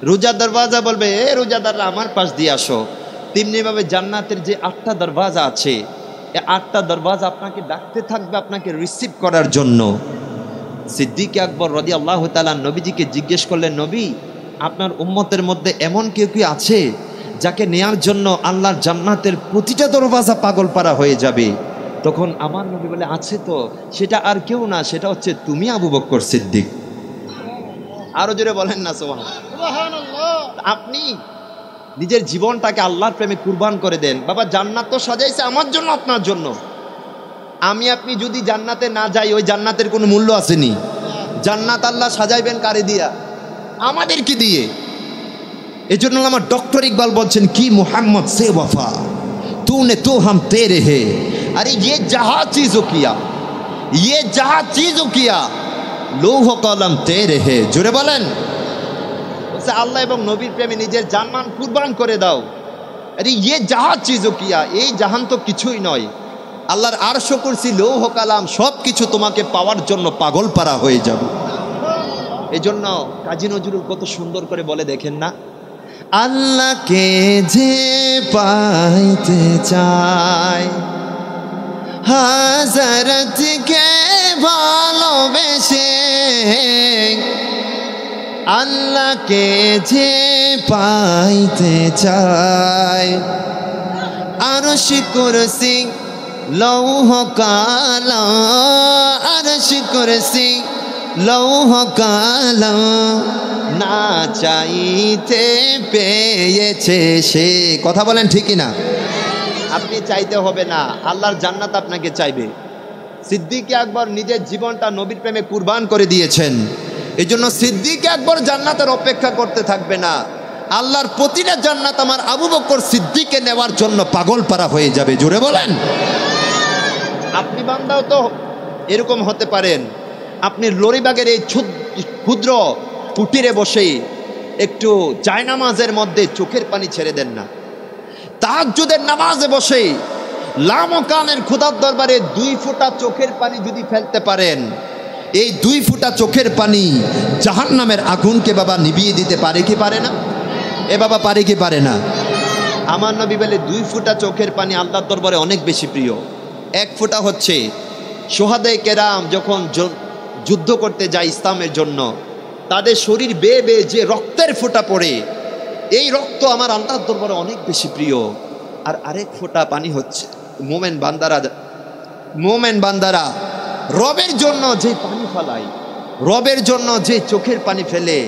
রোজার দরওয়াজা বলবে এ রোজাদাররা আমার পাশ দিয়ে আসো। তেমনিভাবে জান্নাতের যে 8টা দরওয়াজা আছে এই 8টা দরওয়াজা আপনাকে ডাকতে থাকবে আপনাকে রিসিভ করার জন্য। সিদ্দিক আকবর রাদিয়াল্লাহু তাআলা নবীজিকে জিজ্ঞেস করলেন, নবী আপনার উম্মতের মধ্যে এমন কেউ কি আছে যাকে নেয়ার জন্য আল্লাহর জান্নাতের প্রতিটা দরওয়াজা পাগল পারা হয়ে যাবে? তখন আমার নবী বলে, আছে তো, সেটা আর কেউ না, সেটা হচ্ছে তুমি আবু বকর সিদ্দিক। আরো জোরে বলেন না সুবহানাল্লাহ। আপনি নিজের জীবনটাকে আল্লাহর প্রেমে কুরবান করে দেন। বাবা জান্নাত তো সাজাইছে আমার জন্য আপনার জন্য। আমি আপনি যদি জান্নাতে না যাই ওই জান্নাতের কোনো মূল্য আসেনি। জান্নাত আল্লাহ সাজাইবেন কারে দিয়া? আমাদেরকে দিয়ে। এজন্য আমার ডক্টর ইকবাল বলছেন কি মোহাম্মদ সে ওয়াফা तूने तो हम तेरे है। अरे ये जहां चीजों किया, ये जहां चीजों किया लोह कलम तेरे है। জোরে বলেন। বলছে আল্লাহ এবং নবীর প্রেমে নিজের জানমান কুরবান করে দাও। আরে ये जहां चीजों किया, এই জাহান তো কিছুই নয়, আল্লাহর আরশ কুরসি লৌহ কালাম সব কিছু তোমাকে পাওয়ার জন্য পাগল পারা হয়ে যাবে। এজন্য কাজী নজরুল কত সুন্দর করে বলে দেখেন না, আল্লাহকে যে পাইতে চায় হযরতকে ভালোবেসে, আল্লাহকে যে পাইতে চায় আরশ কুরসি লৌহ কালাম, আরশ কুরসি লৌহ কালাম না চাইতে পেয়েছে সে। কথা বলেন ঠিক কি না? আপনি চাইতে হবে না, আল্লাহর জান্নাত আপনাকে চাইবে। সিদ্দিক আকবর নিজের জীবনটা নবীর প্রেমে কুরবান করে দিয়েছেন। এজন্য সিদ্দিক আকবর জান্নাতের অপেক্ষা করতে থাকবে না, আল্লাহর প্রতিটা জান্নাত আমার আবু বকর সিদ্দিককে নেওয়ার জন্য পাগল পারা হয়ে যাবে। জোরে বলেন। আপনি বান্দাও তো এরকম হতে পারেন, আপনি লরিবাগের এই ক্ষুদ্র কুটিরে বসে একটু জায়নামাজের মধ্যে চোখের পানি ছেড়ে দেন না। তাহাজ্জুদের নামাজে বসে লামকানের খোদার দরবারে 2 ফোঁটা চোখের পানি যদি ফেলতে পারেন, এই 2 ফোঁটা চোখের পানি জাহান্নামের আগুনকে বাবা নিভিয়ে দিতে পারে কি পারে না? এ বাবা পারে কি পারে না? আমার নবী বলে 2 ফোঁটা চোখের পানি আল্লাহর দরবারে অনেক বেশি প্রিয়। 1 ফোঁটা হচ্ছে শোহাদায়ে কেরাম যখন যুদ্ধ করতে যায় ইসলামের জন্য, তাদের শরীর বেয়ে বেয়ে যে রক্তের ফোঁটা পড়ে, এই রক্ত আমার আল্লাহর দরবারে অনেক বেশি প্রিয়। আর আরেক ফোঁটা পানি হচ্ছে মোমেন বান্দারা রবের জন্য যে পানি ফেলায়, রবের জন্য যে চোখের পানি ফেলে,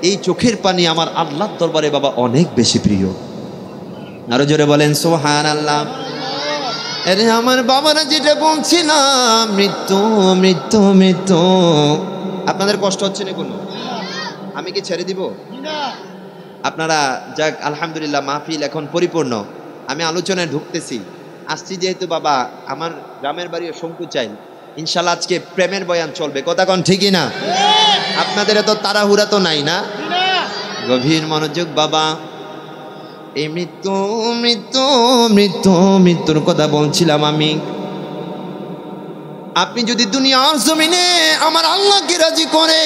এই চোখের পানি আমার আল্লাহর দরবারে বাবা অনেক বেশি প্রিয়। আরো জোরে বলেন সুবহানাল্লাহ। আরে আমার বাবারা যেটা বলছি না, মৃত্যু মৃত্যু মৃত্যু, আপনাদের কষ্ট হচ্ছে না কোনো? আমি কি ছেড়ে দিব? আপনারা যাক আলহামদুলিল্লাহ মাহফিল এখন পরিপূর্ণ। আমি আলোচনায় ঢুকতেছি, আসছি যেহেতু বাবা আমার গ্রামের বাড়িও শঙ্কুচাইল, ইনশাল্লাহ আজকে প্রেমের বয়ান চলবে। কথা কোন ঠিকই না? আপনাদের এত তাড়াহুড়া তো নাই না? গভীর মনোযোগ বাবা। এই মৃত্যু মৃত্যু মৃত্যু মৃত্যুর কথা বলছিলাম আমি। আপনি যদি দুনিয়ার জমিনে আমার আল্লাহকে রাজি করে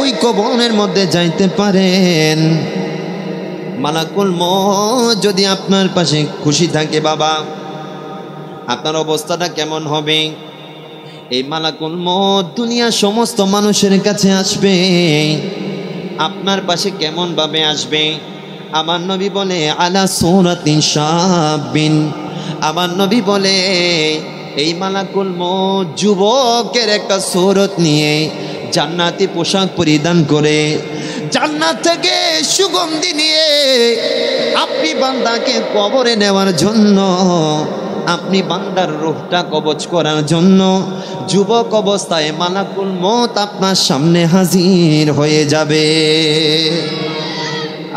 ওই কবরের মধ্যে যাইতে পারেন, মালাকুল মউত যদি আপনার পাশে খুশি থাকে বাবা, আপনার অবস্থাটা কেমন হবে? এই মালাকুল মউত দুনিয়ার সমস্ত মানুষের কাছে আসবে, আপনার পাশে কেমন ভাবে আসবে? আমার নবী বলে আলা সূরাতিন শাবিন, আমার নবী বলে এই মালাকুল মউত যুবকের একটা সূরত নিয়ে জান্নাতি পোশাক পরিধান করে জান্নাত থেকে সুগন্ধি নিয়ে আপনি বান্দাকে কবরে নেওয়ার জন্য, আপনি বান্দার রূহটা কবজ করার জন্য যুবক অবস্থায় মালাকুল মউত আপনার সামনে হাজির হয়ে যাবে।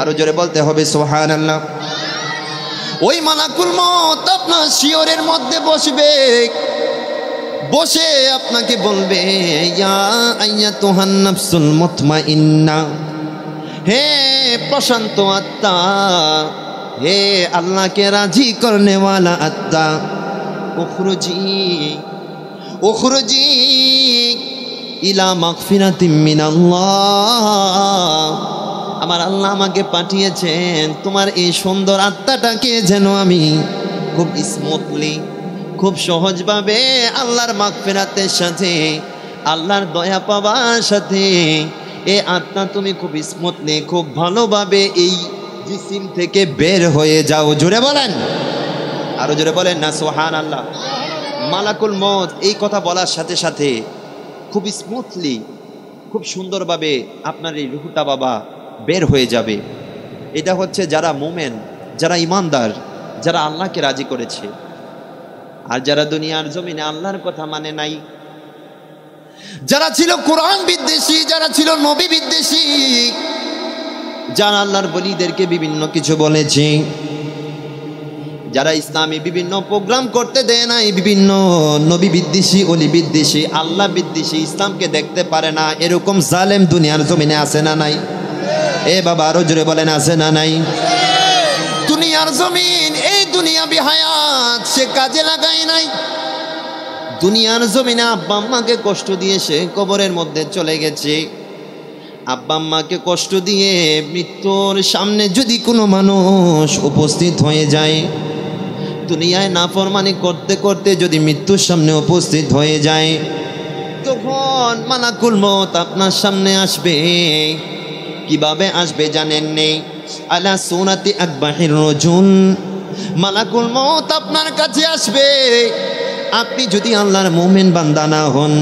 আরো জোরে বলতে হবে সুবহানাল্লাহ। ওই মালাকুল মউত আপনার শিয়রের মধ্যে বসবে, বসে আপনাকে বলবে ইয়া আইয়াতুহান নাফসুল মুতমাইন্না, হে প্রশান্ত আত্মা, হে আল্লাহকে রাজি করনে ওয়ালা আত্মা, উখরুজি উখরুজি ইলা মাগফিরাতিম মিনাল্লাহ। আমার আল্লাহ আমাকে পাঠিয়েছেন তোমার এই সুন্দর আত্মাটাকে যেন আমি খুব স্মুথলি, খুব সহজভাবে আল্লাহর মাগফিরাতের সাথে, আল্লাহর দয়া পাওয়ার সাথে এই আত্মা তুমি খুব স্মুথলি, খুব ভালোভাবে এই জিসিম থেকে বের হয়ে যাও। জোরে বলেন, আরো জোরে বলেন না সুবহানাল্লাহ। মালাকুল মউত এই কথা বলার সাথে সাথে খুব স্মুথলি, খুব সুন্দরভাবে আপনার এই রূহটা বাবা বের হয়ে যাবে। এটা হচ্ছে যারা মুমিন, যারা ইমানদার, যারা আল্লাহকে রাজি করেছে। আর যারা দুনিয়ার জমিনে আল্লাহর কথা মানে নাই, যারা ছিল কোরআন বিদ্বেষী, যারা ছিল নবী বিদ্বেষী, যারা আল্লাহর বলিদেরকে বিভিন্ন কিছু বলেছে, যারা ইসলামী বিভিন্ন প্রোগ্রাম করতে দেয় নাই, বিভিন্ন নবী বিদ্বেষী, অলি বিদ্বেষী, আল্লাহ বিদ্বেষী, ইসলামকে দেখতে পারে না, এরকম জালেম দুনিয়ার জমিনে আছে না নাই? এ বাবা আরো জোরে বলেন আছে না নাই? দুনিয়ার জমিন, এই দুনিয়া বিহায়াত সে কাজে লাগায় নাই। দুনিয়ার জমিনে আব্বা আম্মাকে কষ্ট দিয়ে সে কবরের মধ্যে চলে গেছে। আব্বা আম্মাকে কষ্ট দিয়ে মৃত্যুর সামনে যদি কোনো মানুষ উপস্থিত হয়ে যায়, দুনিয়ায় নাফরমানি করতে করতে যদি মৃত্যুর সামনে উপস্থিত হয়ে যায়, তখন মালাকুল মউত আপনার সামনে আসবে। কিভাবে আসবে জানেন নেই? আলা সুনাতি আকবাহির রজুল, মালাকুল মউত আপনার কাছে আসবে। আপনি যদি আল্লাহর মুমিন বান্দা না হন,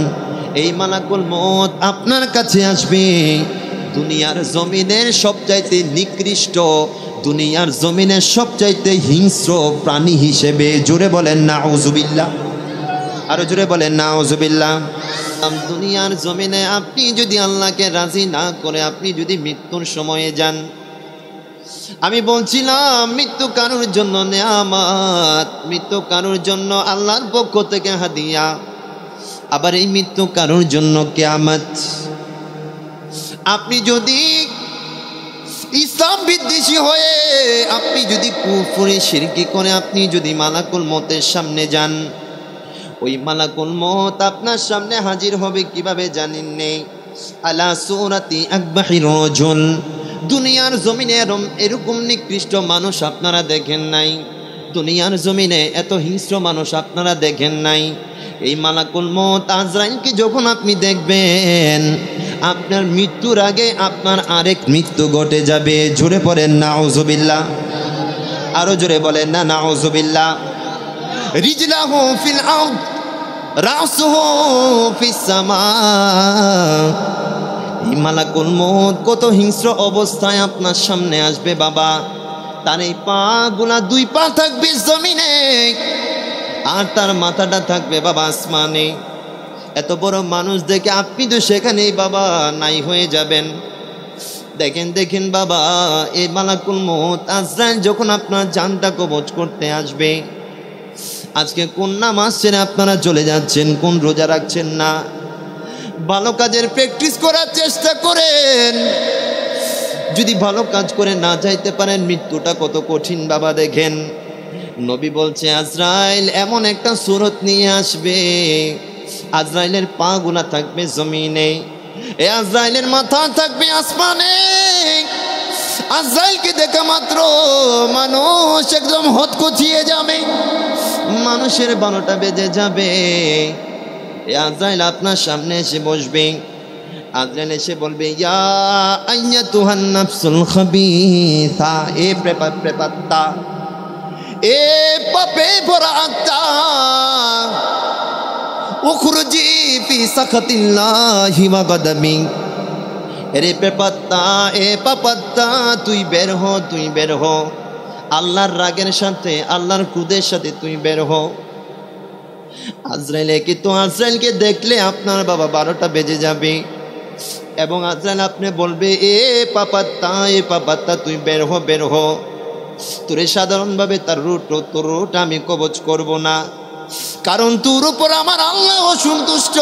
এই মালাকুল মউত আপনার কাছে আসবে দুনিয়ার জমিনের সবচাইতে নিকৃষ্ট, দুনিয়ার জমিনের সবচাইতে হিংস্র প্রাণী হিসেবে। জোরে বলেন নাউজুবিল্লাহ, আরো জোরে বলেন নাউজুবিল্লাহ। দুনিয়ার জমিনে আপনি যদি আল্লাহকে রাজি না করে আপনি যদি মৃত্যুর সময়ে যান, আমি বলছিলাম মৃত্যু কারোর জন্য নেয়ামত, মৃত্যু কারোর জন্য আল্লাহর পক্ষ থেকে হাদিয়া, আবার এই মৃত্যু কারোর জন্য কিয়ামত। আপনি যদি ইসলাম বিদ্বেষী হয়ে, আপনি যদি কুফরি শিরকি করে আপনি যদি মালাকুল মউতের সামনে যান, ওই মালাকুল মউত আপনার সামনে হাজির হবে কিভাবে জানেন নেই? আলা সুরাতি আকবাহির রজুল। দুনিয়ার জমিনে এরকম নিকৃষ্ট মানুষ আপনারা দেখেন নাই, দুনিয়ার জমিনে এত হিংস্র মানুষ আপনারা দেখেন নাই। এই মালাকুল মউত আজরাইলকে যখন আপনি দেখবেন, আপনার মৃত্যুর আগে আপনার আরেক মৃত্যু ঘটে যাবে। জোরে পড়েন নাউজুবিল্লাহ, আরো জোরে বলেন না নাউজুবিল্লাহ। রিজলাহু ফিল আরদ রাসুহু ফিস সামা। এই মালাকুল মউত কত হিংস্র অবস্থায় আপনার সামনে আসবে বাবা। তার এই পা গুলা, দুই পা থাকবে জমিনে আর তার মাথাটা থাকবে বাবা আসমানে। এত বড় মানুষ দেখে আপনি তো সেখানেই বাবা নাই হয়ে যাবেন। দেখেন দেখেন বাবা, এই মালাকুল মউত আজরাইল যখন আপনার জানটা কবজ করতে আসবে, আজকে কোন নামাজ ছেড়ে আপনারা চলে যাচ্ছেন, কোন রোজা রাখছেন না, ভালো কাজের প্র্যাকটিস করার চেষ্টা করেন। যদি ভালো কাজ করে না যাইতে পারেন মৃত্যুটা কত কঠিন বাবা দেখেন। নবী বলছে আজরাইল এমন একটা সুরত নিয়ে আসবে, আজরাইলের পা গুলা থাকবে জমিনে, এ আজরাইলের মাথা থাকবে আসমানে। আজরাইলকে দেখা মাত্র মানুষ একদম হতকচিয়ে যাবে, মানুষের 12টা বেজে যাবে। এ আজরাইল আপনার সামনে এসে বসবে। আজরাইল এসে বলবে ইয়া আইয়াতুহান নাফসুল খাবিসা, এ প্রেপাত্তা, এ পাপে ভরা আত্মা, উখরুজি ফি সাখাতিল্লাহি ওয়া গাদাবি। এরে প্রেপাত্তা, এ পাপাত্তা, তুই বের হ, তুই বের হ, আল্লাহর রাগের সাথে, আল্লাহর ক্রোধের সাথে তুই বের হ। আজরাইল কিন্তু আজরাইলকে দেখলে আপনার বাবা 12টা বেজে যাবে এবং আজরাইল আপনি বলবে এ পাপাত্তা তুই বের হ, বের হ। তোরে সাধারণভাবে তার তোর রুট আমি কবজ করব না, কারণ তোর উপর আমার আল্লাহ অসন্তুষ্ট,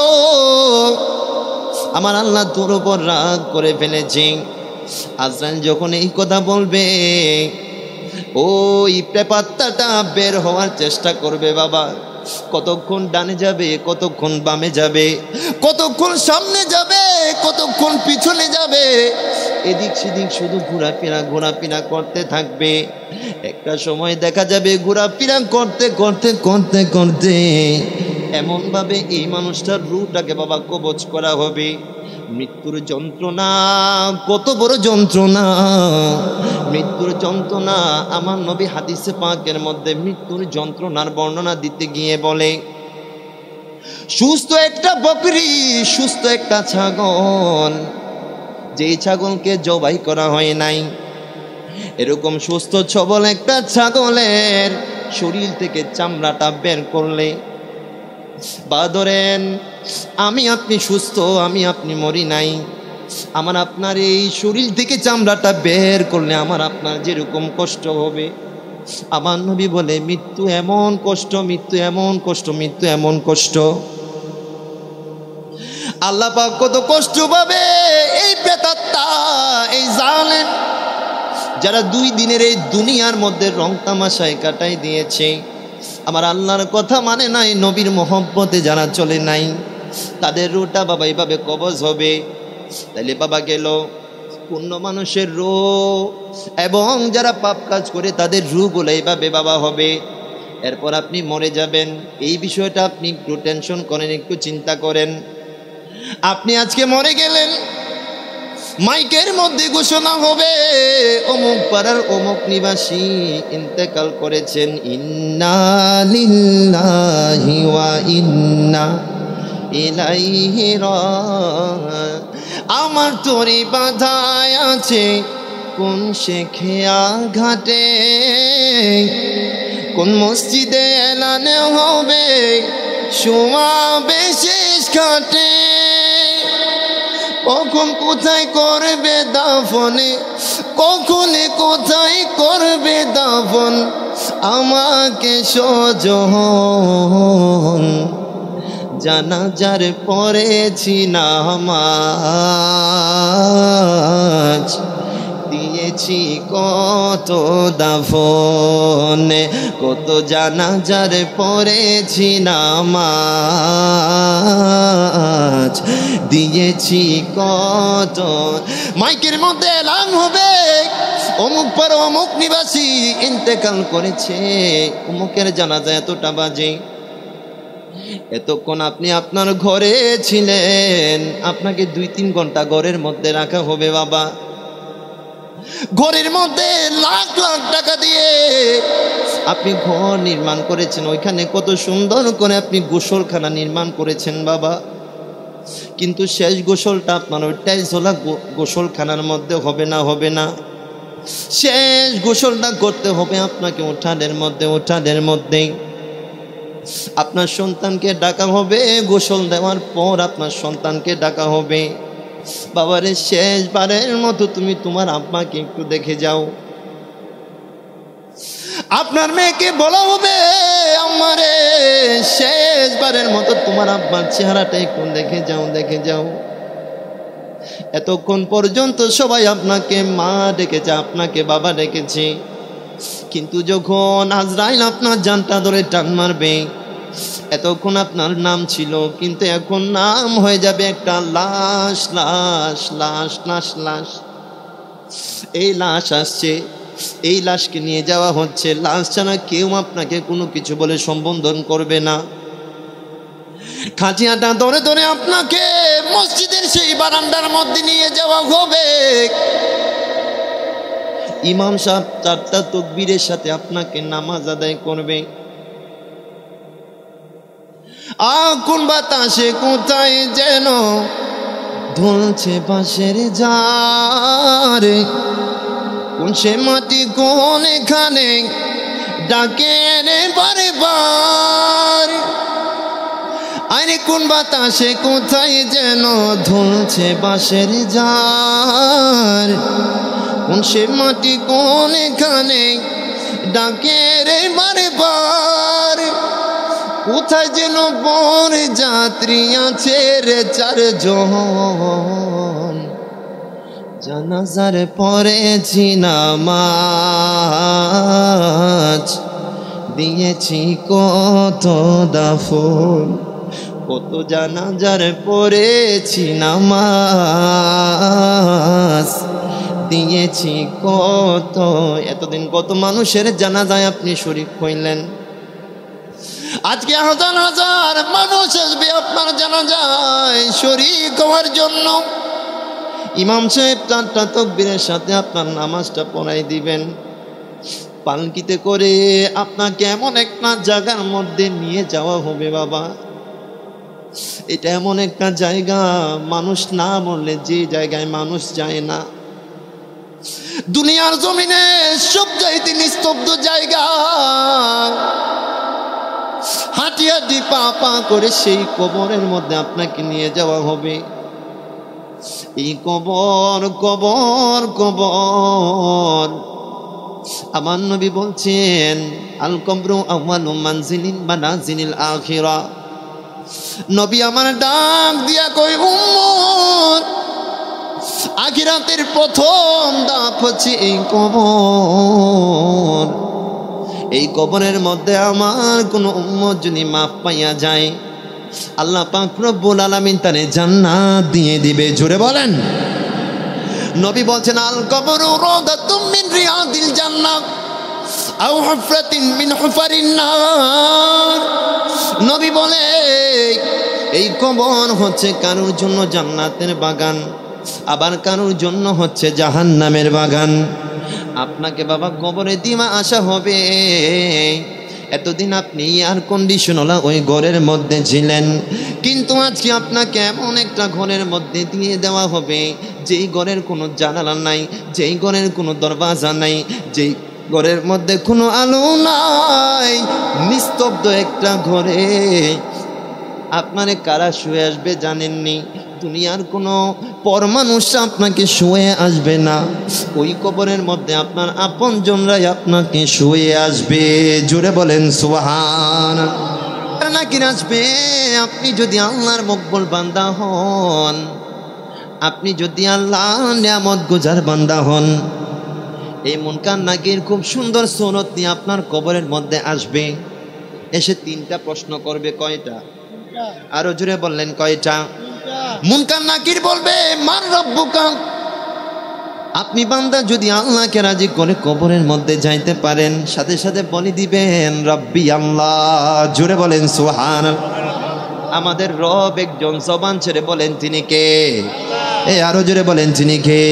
আমার আল্লাহ তোর উপর রাগ করে ফেলেছে। আজরাইল যখন এই কথা বলবে ওই প্রেপাত্তাটা বের হওয়ার চেষ্টা করবে বাবা। কতক্ষণ ডানে যাবে, কতক্ষণ বামে যাবে, কতক্ষণ সামনে যাবে, কতক্ষণ পিছনে যাবে, এদিক সেদিক শুধু ঘোরাফেরা করতে থাকবে। একটা সময় দেখা যাবে ঘোরাফেরা করতে করতে করতে করতে এমনভাবে এই মানুষটার রূহটাকে বাবা কবজ করা হবে। মৃত্যুর যন্ত্রণা কত বড় যন্ত্রণা, মৃত্যুর যন্ত্রণা। আমার নবী হাদিসে পাকের মধ্যে মৃত্যুর যন্ত্রণার বর্ণনা দিতে গিয়ে বলে সুস্থ একটা বকরি, সুস্থ একটা ছাগল, যেই ছাগলকে জবাই করা হয় নাই, এরকম সুস্থ সবল একটা ছাগলের শরীর থেকে চামড়াটা বের করলে বা ধরেন আমি আপনি সুস্থ, আমি আপনি মরি নাই, আমার আপনার এই শরীর থেকে চামড়াটা বের করলে আমার আপনার যেরকম কষ্ট হবে, আমার নবী বলে মৃত্যু এমন কষ্ট, মৃত্যু এমন কষ্ট, মৃত্যু এমন কষ্ট। আল্লাহ পাক কত কষ্ট পাবে এই প্রেতাত্মা, এই জালেম, যারা 2 দিনের এই দুনিয়ার মধ্যে রং তামাশায় কাটাই দিয়েছে, আমার আল্লাহর কথা মানে নাই, নবীর মহব্বতে যারা চলে নাই, তাদের রূহটা বাবা এইভাবে কবজ হবে। তাইলে বাবা গেল পূর্ণ মানুষের রূহ এবং যারা পাপ কাজ করে তাদের রূহগুলো এইভাবে বাবা হবে। এরপর আপনি মরে যাবেন। এই বিষয়টা আপনি একটু টেনশন করেন, একটু চিন্তা করেন। আপনি আজকে মরে গেলেন, মাইকের মধ্যে ঘোষণা হবে অমুক পাড়ার অমুক নিবাসী ইন্তেকাল করেছেন, ইন্না লিল্লাহি ওয়া ইন্না ইলাইহি রাজিউন। আমার তরি বাধায় আছে কোন শেখিয়া ঘাটে, কোন মসজিদে এলানে হবে শোয়াবে শেষ ঘাটে, কখন কোথায় করবে দাফনে, কখন কোথায় করবে দাফন, আমাকে সজন জানাজার পড়েছি নামাজ, দিয়েছি কত দাফন, কত জানাজার পড়েছি নামাজ, দিয়েছি কত। মাইকের মধ্যে এলান হবে অমুক পার অমুক নিবাসী ইন্তেকাল করেছে, অমুকের জানাজা এতটা বাজে। এতক্ষণ আপনি আপনার ঘরে ছিলেন, আপনাকে 2-3 ঘন্টা ঘরের মধ্যে রাখা হবে বাবা। ঘরের মধ্যে লাখ লাখ টাকা দিয়ে আপনি ঘর নির্মাণ করেছেন, ওইখানে কত সুন্দর করে আপনি গোসলখানা নির্মাণ করেছেন বাবা, কিন্তু শেষ গোসলটা আপনার ওই টাইলসওয়ালা গোসলখানার মধ্যে হবে না, হবে না। শেষ গোসলটা করতে হবে আপনাকে উঠানের মধ্যে, উঠানের মধ্যেই আপনার সন্তানকে ডাকা হবে। গোসল দেওয়ার পর আপনার সন্তানকে ডাকা হবে, বাবারে শেষবারের মতো তুমি তোমার আব্বাকে একটু দেখে যাও। আপনার মেয়েকে বলা হবে আমারে শেষবারের মতো তোমার আব্বার চেহারাটা একটু দেখে যাও, দেখে যাও। এতক্ষণ পর্যন্ত সবাই আপনাকে মা ডেকেছে, আপনাকে বাবা ডেকেছে, কিন্তু যখন আজরাইল আপনার জানটা ধরে টান মারবে, এতক্ষণ আপনার নাম ছিল, কিন্তু এখন নাম হয়ে যাবে একটা লাশ। লাশ লাশ লাশ লাশ। এই লাশ আসছে, এই লাশকে নিয়ে যাওয়া হচ্ছে। লাশ ছাড়া কেউ আপনাকে কোনো কিছু বলে সম্বোধন করবে না। খাটিয়াটা ধরে ধরে আপনাকে মসজিদের সেই বারান্দার মধ্যে নিয়ে যাওয়া হবে। ইমাম সাহেব 4টা তাকবীরের সাথে আপনাকে নামাজ আদায় করবে। আগুন বাতাসে কোথায় যেন ধুলছে বাঁশের ঝাড়, কোন সে মাটি কোন এখানে ডাকে রে বারে বার। আরে কোন বাতাসে কোথায় যেন ধুলছে বাঁশের ঝাড়, কোন সে মাটি কোন এখানে ডাকে রে বারে বার। কোথায় যেন বর যাত্রী আছে রে 4 জন, জানাজার পড়েছি নামাজ, দিয়েছি কত দাফন, কত জানাজার পড়েছি নামাজ, দিয়েছি কত। এতদিন কত মানুষের জানাজায় আপনি শরীক হইলেন, আজকে হাজার হাজার মানুষ আসবে আপনার জানাজায় শরীক হওয়ার জন্য। ইমাম সাহেব 4টা তাকবীরের সাথে আপনার নামাজটা পড়াই দিবেন। পালকিতে করে আপনাকে এমন একটা জায়গার মধ্যে নিয়ে যাওয়া হবে বাবা। এটা এমন একটা জায়গা, মানুষ না মরলে যে জায়গায় মানুষ যায় না, দুনিয়ার জমিনে সবচাইতে নিস্তব্ধ জায়গা। হাঁটি হাঁটি পা পা করে সেই কবরের মধ্যে আপনাকে নিয়ে যাওয়া হবে। এই কবর কবর কবর, আমার নবী বলছেন আল কবরু আউয়ালু মানজিলিন মানাজিলিল আখিরা। নবী আমার ডাক দিয়া কই উম্মত, আখিরাতের প্রথম ধাপ হচ্ছে এই কবর। এই কবরের মধ্যে আমার কোনো উম্মত যদি মাফ পাইয়া যায়, আল্লাহ পাক রব্বুল আলামিন তারে জান্নাত দিয়ে দিবে। জোরে বলেন। নবী বলছেন আল কবরু রাদাতুম মিন রিয়াদিল জান্নাহ আও হুফরাতিন মিন হুফারিন নার। নবী বলে এই কবর হচ্ছে কারোর জন্য জান্নাতের বাগান, আবার কারোর জন্য হচ্ছে জাহান্নামের বাগান। আপনাকে বাবা কবরে দিমা আসা হবে। এতদিন আপনি এয়ার কন্ডিশনওয়ালা ওই ঘরের মধ্যে ছিলেন, কিন্তু আজকে আপনাকে এমন একটা ঘরের মধ্যে দিয়ে দেওয়া হবে যেই ঘরের কোনো জানালা নাই, যেই ঘরের কোনো দরওয়াজা নাই, যেই ঘরের মধ্যে কোনো আলো নাই, নিস্তব্ধ একটা ঘরে আপনারে কারা শুয়ে আসবে জানেননি? দুনিয়ার কোনো পর মানুষ আপনাকে শুয়ে আসবে না, ওই কবরের মধ্যে আপনার আপনজনরাই আপনাকে শুয়ে আসবে। জোরে বলেন সুবহানাল্লাহ। নাকি আসবে আপনি যদি আল্লাহর মকবুল বান্দা হন, আপনি যদি আল্লাহর নিয়ামত গুজার বান্দা হন, এই মুনকার নাকির খুব সুন্দর সুন্নত নিয়ে আপনার কবরের মধ্যে আসবে। এসে 3টা প্রশ্ন করবে। কয়টা? আরো জোরে বললেন কয়টা? মুনকার নাকির বলবে মান রব্বুকা। আপনি বান্দা যদি আল্লাহকে রাজি করে কবরের মধ্যে যাইতে পারেন, সাথে সাথে বলে দিবেন রব্বি আল্লাহ। জোরে বলেন সুবহানাল্লাহ। আমাদের রব একজন, জবান ছেড়ে বলেন তিনি কে? আরো জোরে বলেন তিনি কে?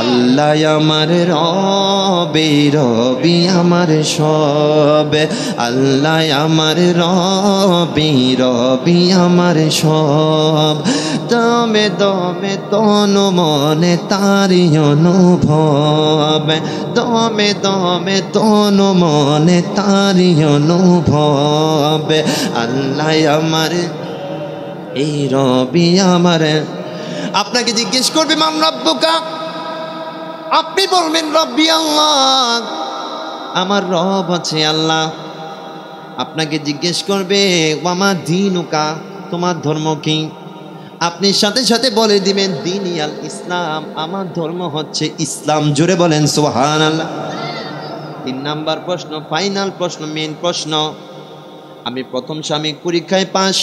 আল্লাহ আমার রবে, রবি আমার সব। আল্লাহ আমার রবি, রবি আমার সব। দমে দমে তনু মনে তারি অনুভব, দমে দমে তনু মনে তারি অনুভব। আল্লাহ আমার এই রবি আমার। আপনাকে জিজ্ঞেস করবে মান রব্বুকা, আপনি বলবেন রব্বি আল্লাহ, আমার রব আছে আল্লাহ। আপনাকে জিজ্ঞেস করবে ওয়ামা দীনুকা, তোমার ধর্ম কি? আপনি সাথে সাথে বলে দিবেন দ্বীনি আল ইসলাম, আমার ধর্ম হচ্ছে ইসলাম। জোরে বলেন সুবহানাল্লাহ। 3 নাম্বার প্রশ্ন, ফাইনাল প্রশ্ন, মেন প্রশ্ন। আমি প্রথম সাময়িক পরীক্ষায় পাস,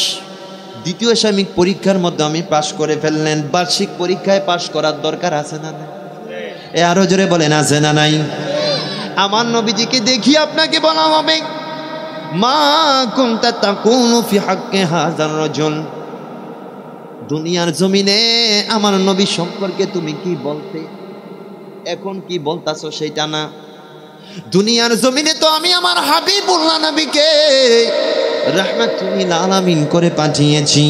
দ্বিতীয় সাময়িক পরীক্ষার মধ্যে আমি পাস করে ফেললেন, বার্ষিক পরীক্ষায় পাস করার দরকার আছে না নাই? আরো জোরে বলেন আছে না নাই? আমার নবীজিকে দেখি আপনাকে বলা হবে মা কুনতা তাকুনু ফি হাক্কি হাযার রাজুল, দুনিয়ার জমিনে আমার নবী সম্পর্কে তুমি কি বলতে, এখন কি বলতাছো সেটা না। দুনিয়ার জমিনে তো আমি আমার হাবিবুল্লাহ নবীকে রাহমাতুল আলামিন করে পাঠিয়েছি।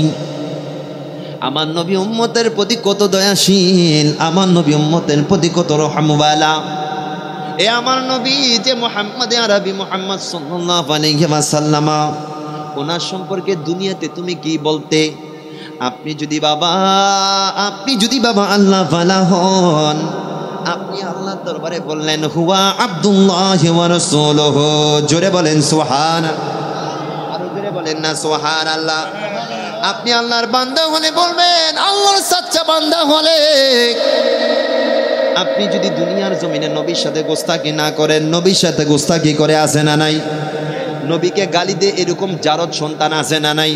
আমার নবী উম্মতের প্রতি কত দয়াশীল, আমার নবী উম্মতের প্রতি কত রহমওয়ালা। এ আমার নবী যে মুহাম্মদ আরবি মুহাম্মদ সাল্লাল্লাহু আলাইহি ওয়াসাল্লাম, ওনার সম্পর্কে দুনিয়াতে তুমি কি বলতে? আপনি যদি বাবা আল্লাহ ওয়ালা হন, আপনি আল্লাহর দরবারে বললেন হুয়া আব্দুল্লাহ ওয়া রাসূলুহু। জোরে বলেন সুবহানাল্লাহ, আরো জোরে বলেন না সুবহানাল্লাহ। আপনি আল্লাহর বান্দা হলে বলবেন আল্লাহর সাচ্চা বান্দা হলে। আপনি যদি দুনিয়ার জমিনে নবীর সাথে গোস্তাকি না করেন, নবীর সাথে গোস্তাকি করে আছে না নাই? নবীকে গালি দিয়ে এরকম জারদ সন্তান আছে না নাই?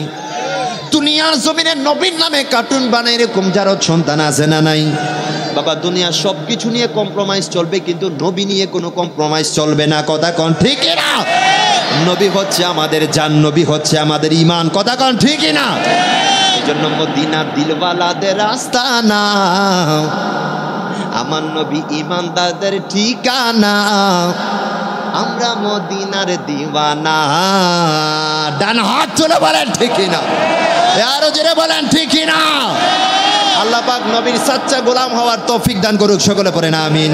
দুনিয়ার জমিনে নবীর নামে কার্টুন বানায় এরকম জারদ সন্তান আছে না নাই? বাবা দুনিয়ার সব কিছু নিয়ে কম্প্রোমাইজ চলবে, কিন্তু নবী নিয়ে কোনো কম্প্রোমাইজ চলবে না। কথা কন ঠিক না? নবী হচ্ছে আমাদের জান, নবী হচ্ছে আমাদের ঈমান। কথা কন ঠিক না? এজন্য মদিনা দিলওয়ালাদের আস্তানা, আমার নবী ঈমানদারদের ঠিকানা, আমরা মদিনার দিওয়ানা। ডান হাত তুলে বলেন ঠিক না? আরো জোরে বলেন ঠিক না? আল্লাহ পাক নবীর সাচ্চা গোলাম হওয়ার তৌফিক দান করুক, সকলে পড়েন আমিন।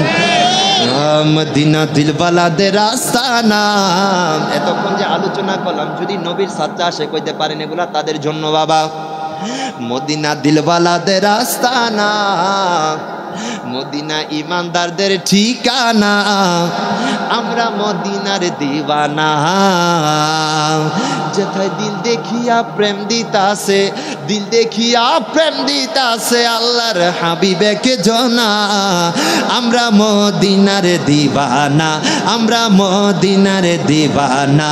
মদিনা দিলওয়ালাদের আস্তানা। এতক্ষণ যে আলোচনা করলাম, যদি নবীর সাচ্চা আসে কইতে পারেন এগুলা তাদের জন্য বাবা। মদিনা দিলওয়ালাদের আস্তানা, মদিনা ঈমানদারদের ঠিকানা, আমরা মদিনার দিওয়ানা। যেথায় দিল দেখিয়া প্রেম দিতাছে, দিল দেখিয়া প্রেম দিতাছে আল্লাহর হাবিবেকে জনা, আমরা মদিনার দিওয়ানা, আমরা মদিনার দিওয়ানা।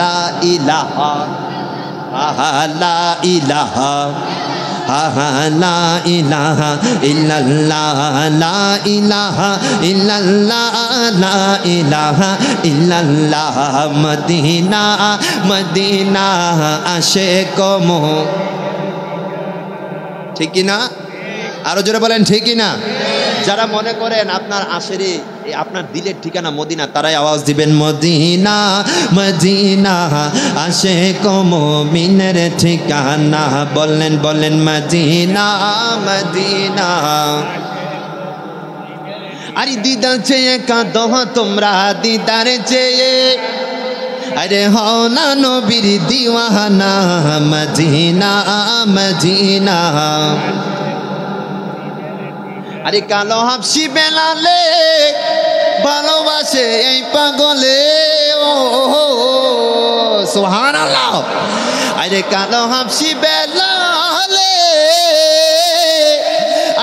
লা ইলাহা লা ইলাহা লা ইলাহা ইল্লাল্লাহ, লা ইলাহা ইল্লাল্লাহ, লা ইলাহা ইল্লাল্লাহ। মদিনা মদিনা আশিক মো, ঠিক কি না? আরো জোরে বলেন ঠিক কি না? যারা মনে করেন আপনার আশেরে আপনার দিলের ঠিকানা মদিনা, তারাই আওয়াজ দিবেন মদিনা মদিনা আশিক মুমিনের ঠিকানা। বললেন বললেন মদিনা মদিনা। আরে দিদার চেয়ে কাঁদো তোমরা, দিদার চেয়ে আরে হও না নবীর দিওয়ানা। Medina Medina. আরে কালো হাবশি বেলালে ভালোবাসে এই পাগলে, ও সুবহানাল্লাহ। আরে কালো হাবশি বেলালে,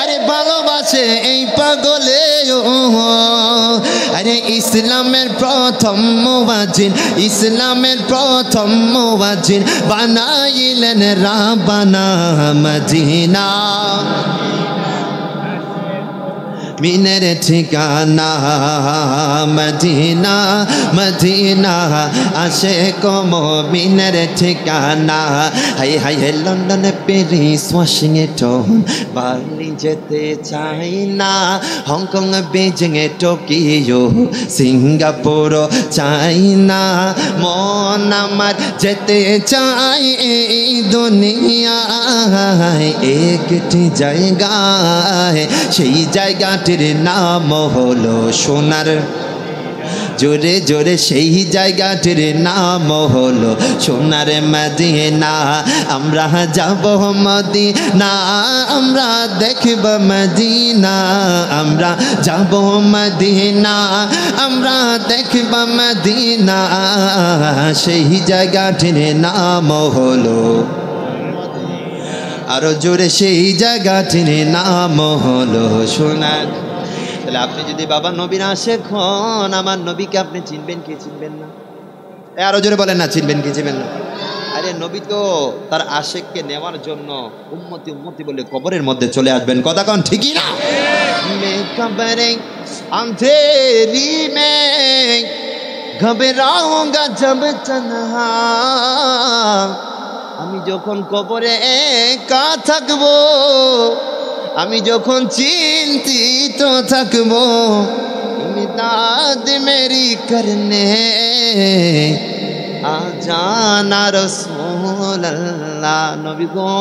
আরে ভালোবাসে এই পাগলে, ও আরে ইসলামের প্রথম মুয়াজ্জিন, ইসলামের প্রথম মুয়াজ্জিন বানাইলেন রাব্বানা। মদিনা মিনের ঠিকানা, মদিনা মদিনা আশিক মুমিনের ঠিকানা। High high London Paris Washington Berlin যেতে চাই না, হংকং বেজিং টোকিও সিঙ্গাপুর চাই না, মন আমার যেতে চাই এই দুনিয়ায় একটি জায়গায়, সেই জায়গা নাম হলো সোনার, জোরে জোরে সেই জায়গাটির নাম হলো সোনার মদিনা। আমরা যাব মদিনা, আমরা দেখব মদিনা, আমরা যাব মদিনা, আমরা দেখব মদিনা, সেই জায়গাটির নাম হলো আরো জোরে সেই জায়গাটির নাম হলো সোনার। তাহলে আপনি যদি বাবা নবীর আশিক হন, আমার নবীকে আপনি চিনবেন কি চিনবেন না? আরো জোরে বলেন না, চিনবেন কি চিনবেন না? আরে নবী তো তার আশিককে নেওয়ার জন্য উম্মতি উম্মতি বলে কবরের মধ্যে চলে আসবেন। কথা কোন ঠিকই না? মে কবরে अंधेरी में घबराऊंगा जब तन्हा, আমি যখন কবরে একা থাকবো, আমি যখন চিন্তিত থাকবো, ইমদাদ মেরি করনে আজানা রাসূলুল্লাহ। নবী গো,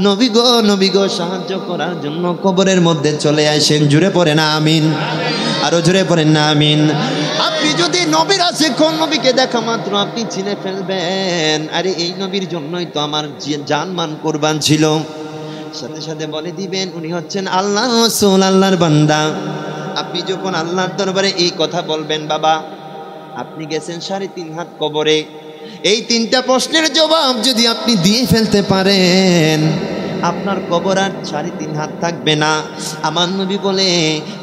নবী গো, নবী গো, সাহায্য করার জন্য কবরের মধ্যে চলে আসেন। জুড়ে পড়েন আমিন, আরো জুড়ে পড়েন না আমিন। আপনি যদি নবীর আশিক হন, নবীকে দেখা মাত্র আপনি চিনে ফেলবেন, আরে এই নবীর জন্যই তো আমার জানমান কুরবান ছিল। সাথে সাথে বলে দিবেন উনি হচ্ছেন আল্লাহর রাসূল, আল্লাহর বান্দা। আপনি যখন আল্লাহর দরবারে এই কথা বলবেন, বাবা আপনি গেছেন 3.5 হাত কবরে, এই 3টা প্রশ্নের জবাব যদি আপনি দিয়ে ফেলতে পারেন, আপনার কবর আর 3.5 হাত থাকবে না। আমার নবী বলে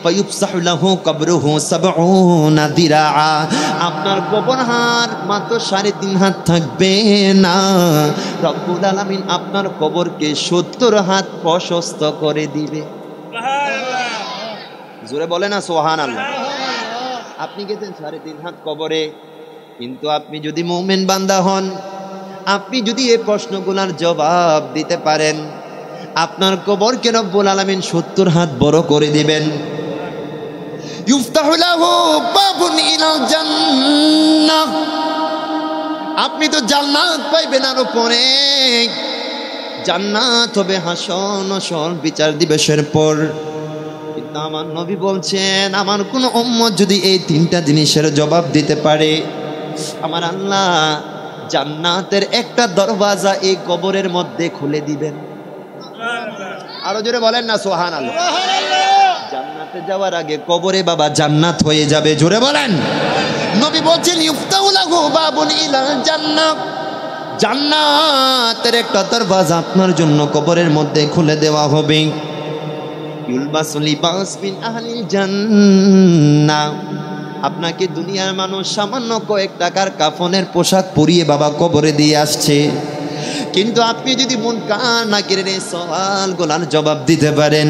ফায়ুফসাহু লাহু কবরুহু 70 দিরাআ, আপনার কবর হার মাত্র 3.5 হাত থাকবে না, রব্বুল আলামিন আপনার কবরকে 70 হাত প্রশস্ত করে দিবে। জোরে বলে না সুবহানাল্লাহ। আপনি গেছেন 3.5 হাত কবরে, কিন্তু আপনি যদি মুমিন বান্দা হন, আপনি যদি এই প্রশ্নগুলোর জবাব দিতে পারেন, আপনার কবরকে রব্বুল আলামিন 70 হাত বড় করে দিবেন। ইফতাহু লাহু বাবুন ইলাল জান্নাহ, আপনি তো জান্নাত পাইবেন। আর উপরে জান্নাত হবে হাসর নাসর বিচার দিবসের পর। কিন্তু আমার নবী বলছেন, আমার কোন উম্মত যদি এই 3টা জিনিসের জবাব দিতে পারে, আমার আল্লাহ জান্নাতের একটা দরওয়াজা এই কবরের মধ্যে খুলে দিবেন। আরো জোরে বলেন না সুবহানাল্লাহ। জান্নাতে যাওয়ার আগে কবরে বাবা জান্নাত হয়ে যাবে। জোরে বলেন। নবী বলছেন ইফতাহু লাহু বাবুন ইলাল জান্নাহ, জান্নাতের একটা দরওয়াজা আপনার জন্য কবরের মধ্যে খুলে দেওয়া হবে। ইউলবাসু লিবাস মিন আহলিল জান্নাহ, আপনাকে দুনিয়ার মানুষ সামান্য কয়েক টাকার কাফনের পোশাক পরিয়ে বাবা কবরে দিয়ে আসছে, কিন্তু আপনি যদি মুনকার নাকিরের এই সওয়ালগুলোর জবাব দিতে পারেন,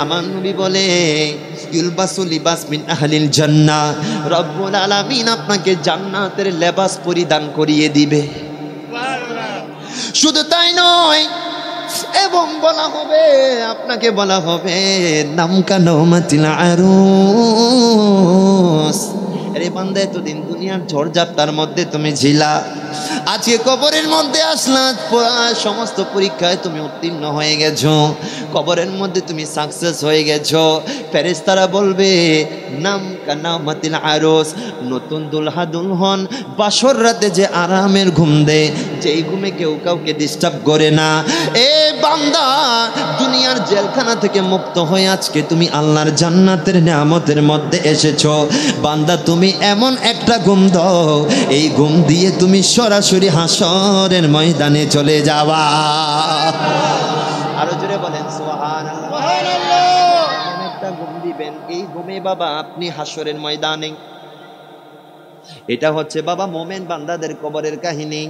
আমার নবী বলে ইউলবাসু লিবাস মিন আহলিল জান্নাহ, রব্বুল আলামিন আপনাকে জান্নাতের লেবাস পরিধান করিয়ে দিবে। শুধু তাই নয়, এবং বলা হবে, আপনাকে বলা হবে নামকা নওমাতিল আরুস, আরে বান্দা এতদিন দুনিয়ার ঝড়ঝাপটার মধ্যে তুমি ঝিলা, আজকে কবরের মধ্যে আসলা, সমস্ত পরীক্ষায় তুমি উত্তীর্ণ হয়ে গেছো, কবরের মধ্যে তুমি সাকসেস হয়ে গেছো। ফেরেশতারা বলবে নামকা নওমাতিল আরুস, নতুন দুলহা দুলহন বাসর রাতে যে আরামের ঘুম দেয়, যেই ঘুমে কেউ কাউকে ডিস্টার্ব করে না, এ বান্দা দুনিয়ার জেলখানা থেকে মুক্ত হয়ে আজকে তুমি আল্লাহর জান্নাতের নিয়ামতের মধ্যে এসেছো। বান্দা তুমি এমন একটা ঘুম দাও, এই ঘুম দিয়ে তুমি সরাসরি হাসরের ময়দানে চলে যাওয়া। আরো জোরে বলেন সুবহানাল্লাহ। এমন একটা ঘুম দিবেন, এই ঘুমে বাবা আপনি হাসরের ময়দানে। এটা হচ্ছে বাবা মোমেন বান্দাদের কবরের কাহিনী।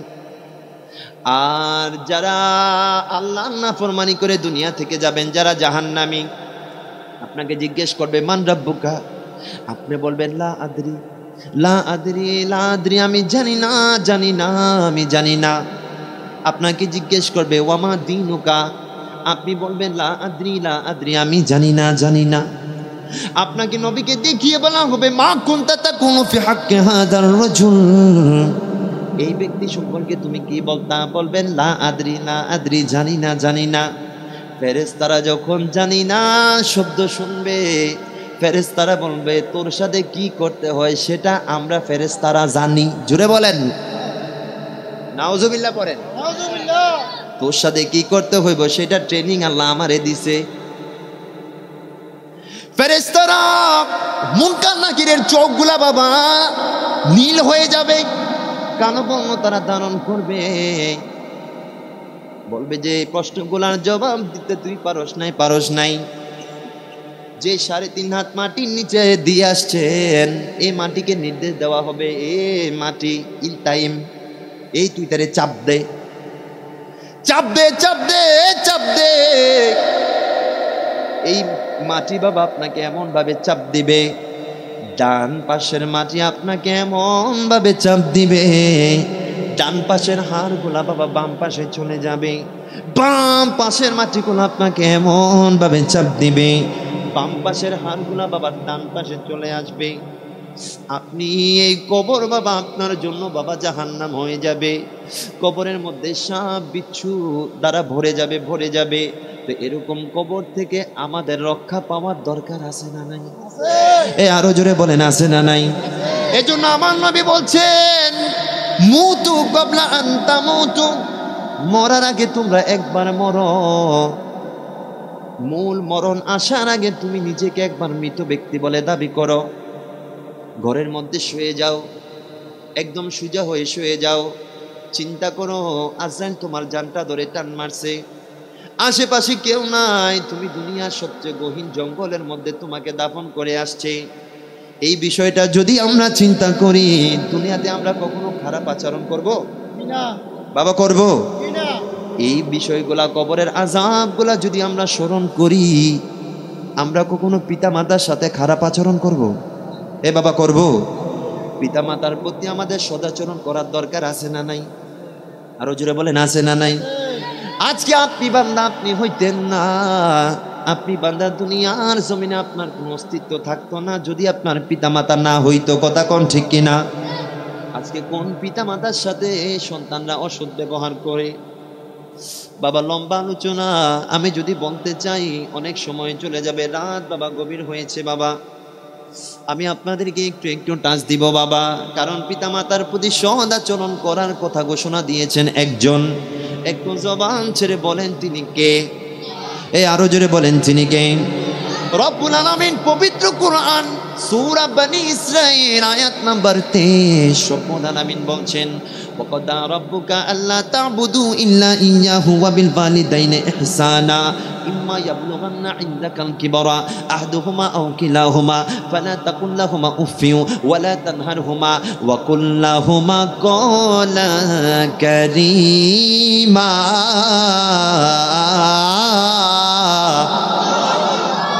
আর যারা আল্লাহর নাফরমানি করে দুনিয়া থেকে যাবেন, যারা জাহান্নামী, আপনাকে জিজ্ঞেস করবে মান রাব্বুকা, আপনি বলবেন লা আদরি, লা আদরি, লা আদরি, আমি জানি না, জানি না, আমি জানি না। আপনাকে জিজ্ঞেস করবে ওয়ামা দীনুকা, আপনি বলবেন লা আদরি, লা আদরি, আমি জানি না, জানি না। আপনাকে নবীকে দেখিয়ে বলা হবে মা কুনতা তাকুনু ফি হাক্কি হাদার রাজুল, এই ব্যক্তি সম্পর্কে তুমি কি বলতা, বলবেন লা আদরি, লা আদরি, জানি না, জানি না। ফেরেশতারা যখন জানি না শব্দ শুনবে, ফেরেশতারা বলবে তোর সাথে কি করতে হয় সেটা আমরা ফেরেশতারা জানি। জুড়ে বলেন নাউজুবিল্লাহ, পড়েন নাউজুবিল্লাহ। তোর সাথে কি করতে হইব সেটা ট্রেনিং আল্লাহ আমারে দিছে। ফেরেশতারা মুনকার নাকিরের চোখগুলা বাবা নীল হয়ে যাবে, কানবঙ্গ তারা ধারণ করবে। বলবে যে এই প্রশ্নগুলার জবাব দিতে তুই পারস নাই। যে 3.5 হাত মাটির নিচে দিয়ে আসছেন, এই মাটিকে নির্দেশ দেওয়া হবে, এ মাটি ইল টাইম, এই তুই তারে চাপ দে, চাপ দে, চাপ দে, চাপ দে। এই মাটি বাবা আপনাকে এমন ভাবে চাপ দিবে, ডান পাশের মাটি আপনাকে এমন ভাবে চাপ দিবে, ডান পাশের হাড়গুলা বাবা বাম পাশে চলে যাবে, বাম পাশের মাটিগুলো আপনাকে এমন ভাবে চাপ দিবে, বাম পাশের হাড়গুলা বাবা ডান পাশে চলে আসবে। আপনি এই কবর বাবা আপনার জন্য বাবা জাহান্নাম হয়ে যাবে। কবরের মধ্যে সাপ বিচ্ছু দ্বারা ভরে যাবে। তো এরকম কবর থেকে আমাদের রক্ষা পাওয়ার দরকার আছে না নাই? আরো জোরে বলেন আছে না নাই? এজন্য আমার নবী বলছেন, মুতু ক্বাবলা আন তামুতু, মরার আগে তোমরা একবার মরো। মূল মরণ আসার আগে তুমি নিজেকে একবার মৃত ব্যক্তি বলে দাবি করো। ঘরের মধ্যে শুয়ে যাও, একদম সোজা হয়ে শুয়ে যাও, চিন্তা করো আজরাইল তোমার জানটা ধরে টান মারছে, আশেপাশে কেউ নাই, তুমি দুনিয়ার সবচেয়ে গহীন জঙ্গলের মধ্যে তোমাকে দাফন করে আসছে। এই বিষয়টা যদি আমরা চিন্তা করি, দুনিয়াতে আমরা কখনো খারাপ আচরণ করব না বাবা? করব না? এই বিষয়গুলা, কবরের আযাবগুলা যদি আমরা স্মরণ করি, আমরা কখনো পিতা মাতার সাথে খারাপ আচরণ করব? বাবা করব? পিতা মাতার প্রতি আমাদের সদাচরণ করার দরকার আছে না নাই? আরো জোরে বলেন আছে না নাই? আজকে আপনি বান্দা আপনি হইতেন না, আপনি বান্দা দুনিয়ার জমিনে আপনার কোনো অস্তিত্ব থাকতো না যদি আপনার পিতা মাতা না হইতো। কথা কোন ঠিক কিনা? আজকে কোন পিতা মাতার সাথে সন্তানরা অসৎ ব্যবহার করে? বাবা লম্বা আলোচনা আমি যদি বলতে চাই অনেক সময় চলে যাবে, রাত বাবা গভীর হয়েছে বাবা, আমি আপনাদেরকে একটু টাচ দিব বাবা, কারণ পিতা মাতার প্রতি সদাচরণ করার কথা ঘোষণা দিয়েছেন একজন। একটু জবান ছেড়ে বলেন তিনি কে? আরো জোরে বলেন তিনি কে? রব্বুল আলামিন পবিত্র কুরআন সূরা বনি ইসরাঈল আয়াত নাম্বার 23 রব্বুল আলামিন বলছেন, ওয়াকাদা রাব্বুকা আল্লা তা'বুদু ইল্লা ইয়্যাহু ওয়া বিল ওয়ালিদাইনি ইহসানা ইম্মা ইয়াবলুগান্না ইনদাকাল কিবারা আহাদুহুমা আও কিলাহুমা ফালা তাকুল লাহুমা উফফিন ওয়া লা তানহারহুমা ওয়া কুল লাহুমা কওলান কারীমা।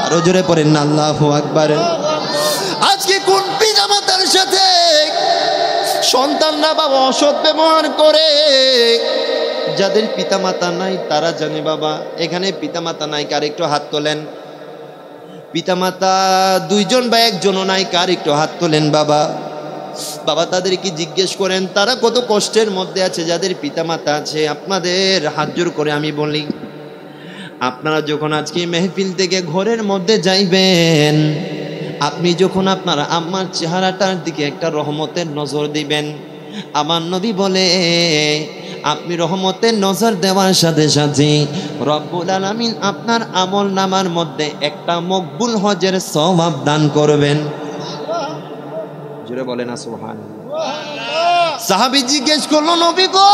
আরো জোরে পড়েন না আল্লাহু আকবার। আজকে কোন পিতা মাতার সাথে সন্তানরা বাবা অসৎ ব্যবহার করে? যাদের পিতা মাতা নাই তারা জানে বাবা। এখানে পিতা মাতা নাই কার একটু হাত তোলেন? পিতা মাতা 2 জন বা 1 জনও নাই কার একটু হাত তোলেন বাবা? বাবা তাদেরকে জিজ্ঞেস করেন তারা কত কষ্টের মধ্যে আছে যাদের পিতা মাতা আছে। আপনাদের হাত জোর করে আমি বলি, আপনারা যখন আজকে মেহফিল থেকে ঘরের মধ্যে যাইবেন, আপনি যখন আপনার আম্মার চেহারাটার দিকে একটা রহমতের নজর দিবেন, আমার নবী বলে আপনি রহমতের নজর দেওয়ার সাথে সাথে রব্বুল আলামিন আপনার আমল নামার মধ্যে একটা মকবুল হজের সওয়াব দান করবেন। জোরে বলেন না সুবহানাল্লাহ। সাহাবী জিজ্ঞেস করলো, নবী গো,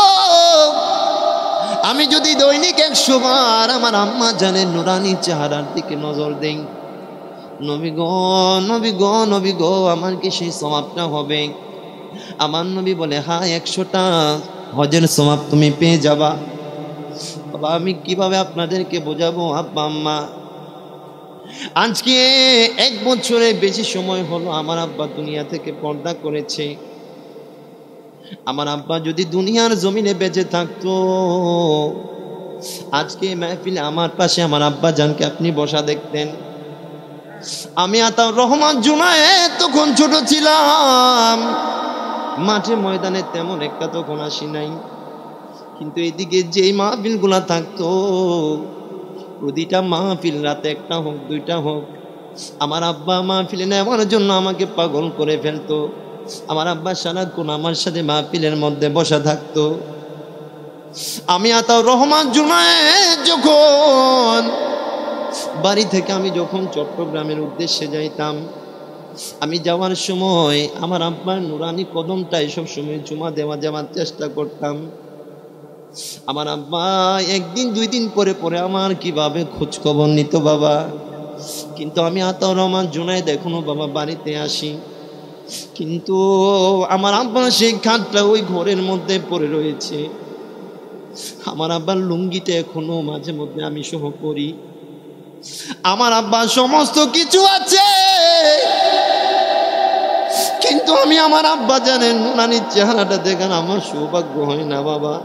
আমি যদি দৈনিক 100 বার আমার আম্মা জানের নুরানি চেহারার দিকে নজর দেই, নবী গো, নবী গো, নবী গো, আমার কি সেই সওয়াবটা হবে? আমার নবী বলে, হ্যাঁ 100টা হজের সওয়াব তুমি পেয়ে যাবা। বাবা আমি কিভাবে আপনাদেরকে বোঝাবো আব্বা আম্মা? আজকে 1 বছরের বেশি সময় হলো আমার আব্বা দুনিয়া থেকে পর্দা করেছে। আমার আব্বা যদি দুনিয়ার জমিনে বেঁচে থাকতো, আজকে মাহফিলে আমার পাশে আমার আব্বা জানকে আপনি বসা দেখতেন। আমি আতাউর রহমান জুনায়েদ তখন ছোট ছিলাম, মাঠে ময়দানে তেমন একটা তখন আসি নাই, কিন্তু এদিকে যেই মাহফিলগুলা থাকতো, প্রতিটা মাহফিল রাতে 1টা হোক 2টা হোক, আমার আব্বা মাহফিলে নেওয়ার জন্য আমাকে পাগল করে ফেলতো। আমার আব্বা সারাক্ষণ আমার সাথে মাহফিলের মধ্যে বসা থাকতো। আমি আতাউর রহমান জুনায়েদ যখন বাড়ি থেকে আমি যখন চট্টগ্রামের উদ্দেশ্যে যাইতাম, আমি যাওয়ার সময় আমার আব্বার নুরানি কদমটাই সব সময় চুমা দেওয়া যাওয়ার চেষ্টা করতাম। আমার আব্বা একদিন দুই দিন পরে পরে আমার কিভাবে খোঁজ খবর নিত বাবা, কিন্তু আমি আতাউর রহমান জুনায়েদ এখনো বাবা বাড়িতে আসি, কিন্তু আমার আব্বার সেই খাটটা ওই ঘরের মধ্যে পড়ে রয়েছে। আমার আব্বার লুঙ্গিটা এখনো মাঝে মধ্যে আমি সহ করি। আমার আব্বার সমস্ত কিছু আছে, কিন্তু আমি আমার আব্বা জানেন নুরানির চেহারাটা দেখার আমার সৌভাগ্য হয় না বাবা।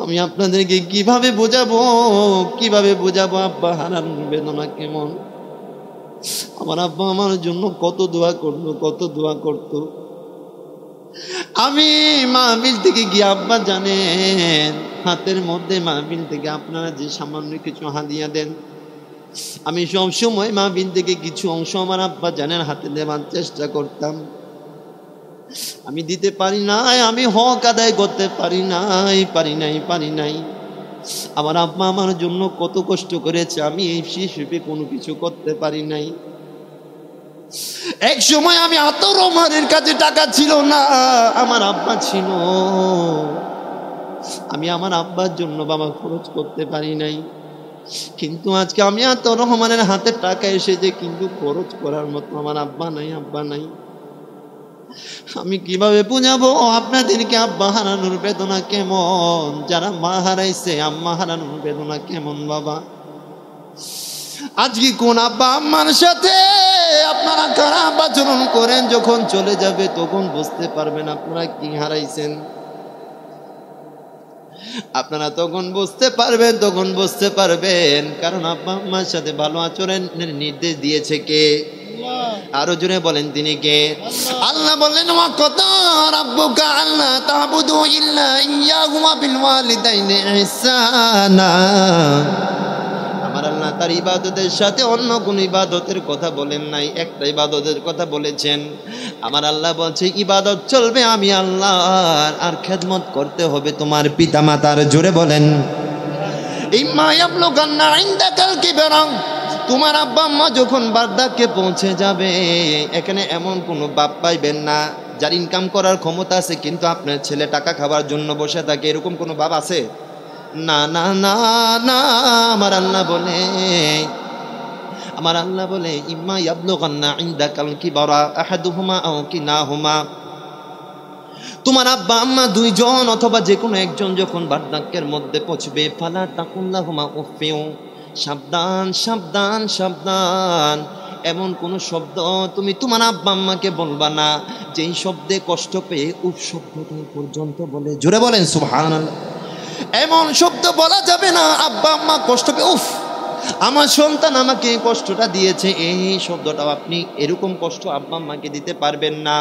আমি আপনাদেরকে কিভাবে বোঝাবো আব্বা হারানোর বেদনা কেমন। আমার আব্বা আমার জন্য কত দোয়া করতো। আমি মাহফিল থেকে গিয়ে আব্বা জানেন হাতের মধ্যে মাহফিল থেকে আপনারা যে সামান্য কিছু হাদিয়া দেন, আমি সব সময় মাহফিল থেকে কিছু অংশ আমার আব্বা জানেন হাতে দেওয়ার চেষ্টা করতাম। আমি দিতে পারি নাই, আমি হক আদায় করতে পারি নাই। আমার আব্বা আমার জন্য কত কষ্ট করেছে, আমি এই শিশুকে কোনো কিছু করতে পারি নাই। এক সময় আমি আতাউর রহমানের কাছে টাকা ছিল না, আমার আব্বা ছিল, আমি আমার আব্বার জন্য বাবা খরচ করতে পারি নাই। কিন্তু আজকে আমি আতাউর রহমানের হাতে টাকা এসেছে, কিন্তু খরচ করার মতো আমার আব্বা নাই। আমি কিভাবে বুঝাবো আপনাদেরকে আব্বা হারানোর বেদনা কেমন, যারা মা হারাইছে আম্মা হারানোর বেদনা কেমন বাবা। আজকে কোন আব্বা আম্মার সাথে আপনারা খারাপ আচরণ করেন, যখন চলে যাবে তখন বুঝতে পারবেন আপনারা কি হারাইছেন। আপনারা তখন বুঝতে পারবেন, কারণ আব্বা আম্মার সাথে ভালো আচরণের নির্দেশ দিয়েছে কে? আরো জোরে বলেন তিনি কে? আল্লাহ বললেন ওয়া কাদা রাব্বুকা আল্লা তা'বুদু ইল্লা ইয়্যাহু ওয়া বিল ওয়ালিদাইনি ইহসানা। আমার আল্লাহ তার ইবাদতের সাথে অন্য কোন ইবাদতের কথা বলেন নাই, একটা ইবাদতের কথা বলেছেন। আমার আল্লাহ বলছে ইবাদত চলবে আমি আল্লাহর, আর খেদমত করতে হবে তোমার পিতামাতার। জোরে বলেন ইম্মা ইয়াবলুগান্না ইনদাকাল কিবরা, তোমার আব্বা আম্মা যখন বার্ধক্যে পৌঁছে যাবে, এখানে এমন কোনো বাপ পাইবেন না যার ইনকাম করার ক্ষমতা আছে কিন্তু আপনার ছেলে টাকা খাবার জন্য বসে থাকে, এরকম কোনো বাপ আছে? না না না না। আমার আল্লাহ বলে ইম্মা ইয়াবলুগান্না ইনদাকাল কিবরা আহাদুহুমা আও কিনাহুমা, তোমার আব্বা আম্মা দুইজন অথবা যে কোনো একজন যখন বার্ধক্যের মধ্যে পৌঁছবে, ফালা তাকুল্লাহুমা উফিউ, সাবধান, এমন কোন শব্দ তুমি তোমার আব্বা আম্মাকে বলবা না যেই শব্দে কষ্ট পেয়ে উফ শব্দটা পর্যন্ত বলে। জোরে বলেন সুবহানাল্লাহ। এমন শব্দ বলা যাবে না আব্বা আম্মা কষ্ট পেয়ে উফ আমার সন্তান আমাকে এই কষ্টটা দিয়েছে, এই শব্দটাও আপনি এরকম কষ্ট আব্বা আম্মাকে দিতে পারবেন না।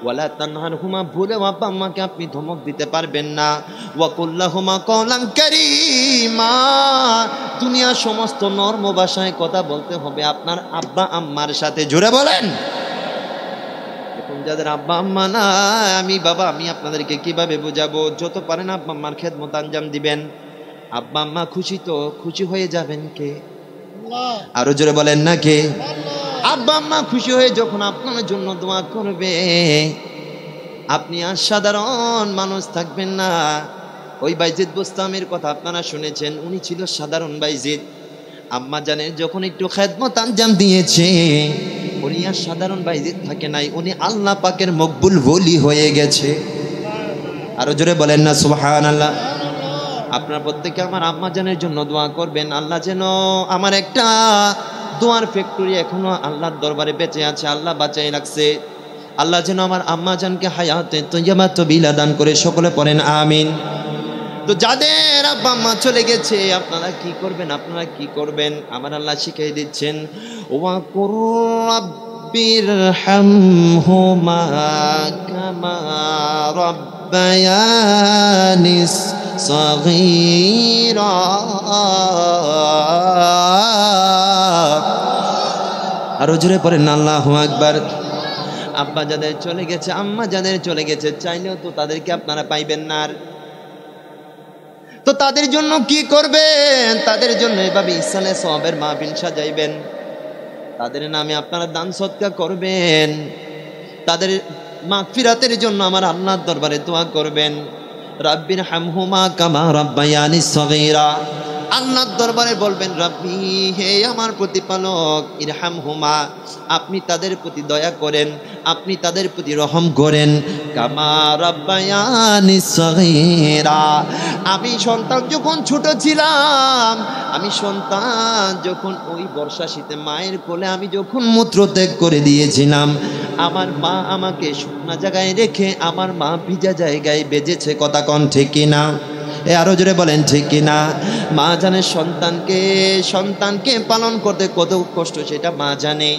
ওয়ালা তানহারহুমা, ভুলেও আব্বা আম্মাকে আপনি ধমক দিতে পারবেন না। ওয়া কুল্লাহুমা কওলান কারীমা, দুনিয়ার সমস্ত নরম ভাষায় কথা বলতে হবে আপনার আব্বা আম্মার সাথে। জোরে বলেন। এখন যাদের আব্বা আম্মা না, আমি আপনাদেরকে কিভাবে বোঝাবো? যত পারেন আব্বা আম্মার খেদমত আঞ্জাম দিবেন। আব্বা আম্মা খুশি হয়ে যাবেন কে? আরো জোরে বলেন না কে? আব্বা আম্মা খুশি হয়ে যখন আপনার জন্য দোয়া করবে, আপনি আর সাধারণ মানুষ থাকবেন না। ওই বাইজিদ বুস্তামের কথা আপনারা শুনেছেন, উনি ছিল সাধারণ বাইজিদ। আম্মা জানেন যখন একটু খেদমত আঞ্জাম দিয়েছে, উনি আর সাধারণ বাইজিদ থাকে নাই, উনি আল্লাহ পাকের মকবুল ওলি হয়ে গেছে। আরো জোরে বলেন না সুবহানাল্লাহ। আপনার প্রত্যেকে আমার আম্মা জানের জন্য দোয়া করবেন, আল্লাহ যেন আমার একটা দোয়ার ফ্যাক্টরি এখনো আল্লাহর দরবারে বেঁচে আছে, আল্লাহ বাঁচাই রাখছে। আল্লাহ যেন আমার আম্মা জানকে হায়াতে তৈয়বা তবিলা দান করে, সকলে পড়েন আমিন। তো যাদের আব্বা আম্মা চলে গেছে আপনারা কি করবেন? আমার আল্লাহ শিখিয়ে দিচ্ছেন ওয়া কুর রাব্বিরহামহুমা কামা রাব্বায়ানি সাগীরা। আরো জোরে পড়েন আল্লাহু আকবার। আব্বা যাদের চলে গেছে, আম্মা যাদের চলে গেছে, চাইলেও তো তাদেরকে আপনারা পাইবেন না। তো তাদের জন্য কি করবেন? তাদের জন্য এভাবে ইহসানে সওয়াবের মাহফিল সাজাইবেন, তাদের নামে আপনারা দান সদকা করবেন, তাদের মাগফিরাতের জন্য আমার আল্লাহর দরবারে দোয়া করবেন। রাব্বির হামহুমা কামা রাব্বায়ানি সগীরা। আল্লাহর দরবারে বলবেন, রাব্বি, হে আমার প্রতিপালক, ইরহামহুমা, আপনি তাদের প্রতি দয়া করেন, আপনি তাদের প্রতি রহম করেন, কামা রাব্বায়ানি সগীরা। আমি সন্তান যখন ছোট ছিলাম, আমি সন্তান যখন ওই বর্ষা শীতে মায়ের কোলে আমি যখন মূত্রত্যাগ করে দিয়েছিলাম, আমার মা আমাকে শুকনা জায়গায় রেখে আমার মা ভিজা জায়গায় বেজেছে। কথা কন ঠিক কিনা? আরো জোরে বলেন ঠিক কিনা? মা জানে সন্তানকে পালন করতে কত কষ্ট, সেটা মা জানে।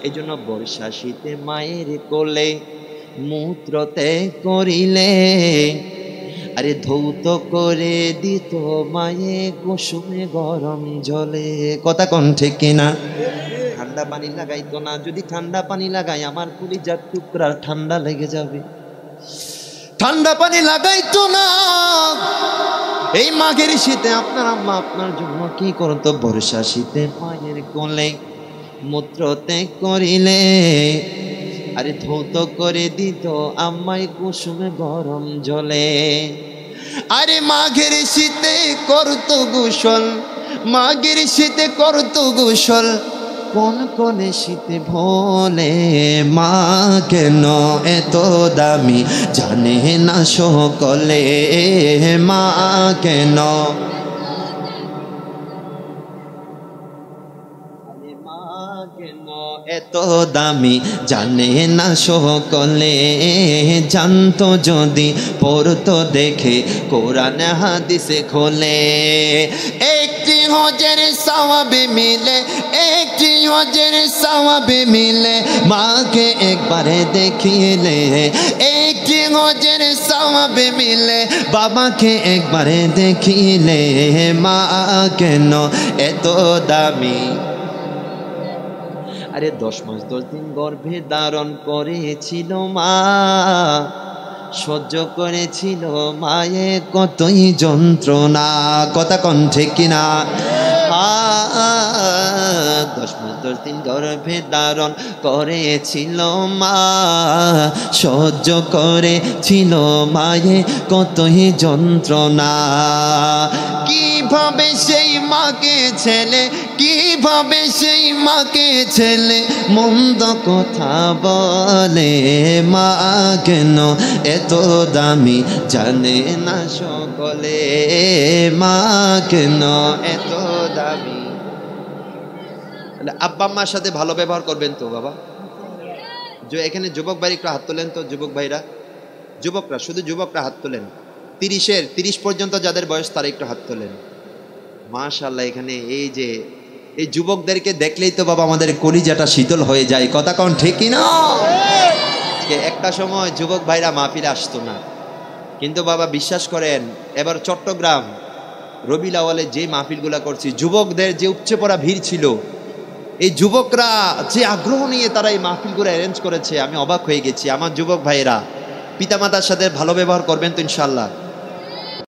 এই জন্য বর্ষা শীতে মায়ের কোলে মূত্রত্যাগ করিলে আরে ধৌত করে দিত মায়ে কুসুমে গরম জলে। কথা কন ঠিক কিনা? ঠান্ডা পানি লাগাইতো না। যদি ঠান্ডা পানি লাগাই আমার কলিজার টুকরা ঠান্ডা লেগে যাবে। ঠান্ডা পানি লাগাইতো না। এই মাঘের শীতে আপনার আম্মা আপনার জন্য কি করতো? বর্ষা শীতে মায়ের কোলে মূত্রত্যাগ করিলে আরে ধৌত করে দিত আম্মাই কুসুমে গরম জলে। আরে মাঘের শীতে করতো গোসল, মাঘের শীতে করতো গোসল, কোন কোনে শীতে ভোলে। মা কেন এত দামি জানে না সকলে, মা কেন এত দামি জানে না সকলে। জানতো যদি পড়তো দেখে কোরআন হাদিসে খোলে। একটি হজের সওয়াবে মিলে, একটি হজের সওয়াবে মিলে মাকে একবারে দেখিলে। একটি হজের সওয়াবে মিলে বাবাকে একবারে দেখিলে। মা কেন এত দামি। আরে 10 মাস 10 দিন গর্ভে ধারণ করেছিল মা, সহ্য করেছিল মায়ে কতই যন্ত্রণা। কথা কন ঠিক কিনা? 10 মাস 10 দিন গর্ভে ধারণ করেছিল মা, সহ্য করেছিল মায়ে কতই যন্ত্রণা। কিভাবে সেই মাকে ছেলে, কিভাবে সেই মাকে ছেলে মন্দ কথা বলে। মা কেন এত দামি জানে না সকলে, মা কেন এত দামি। আব্বা আম্মার সাথে ভালো ব্যবহার করবেন তো বাবা। যে এখানে যুবক ভাই একটু হাত তোলেন তো, যুবক ভাইরা, যুবকরা, শুধু যুবকরা হাত তোলেন। 30 পর্যন্ত যাদের বয়স তারা একটু হাত তোলেন। মাশাআল্লাহ, এখানে এই যে এই যুবকদেরকে দেখলেই তো বাবা আমাদের কলিজাটা শীতল হয়ে যায়। কথা কন ঠিক কিনা? একটা সময় যুবক ভাইরা মাহফিলে আসতো না, কিন্তু বাবা বিশ্বাস করেন এবার চট্টগ্রাম রবিউল আউয়ালে যে মাহফিলগুলা করছি, যুবকদের যে উপচে পড়া ভিড় ছিল, এই যুবকরা যে আগ্রহ নিয়ে তারা এই মাহফিলগুলো অ্যারেঞ্জ করেছে, আমি অবাক হয়ে গেছি। আমার যুবক ভাইরা পিতামাতার সাথে ভালো ব্যবহার করবেন তো ইনশাআল্লাহ।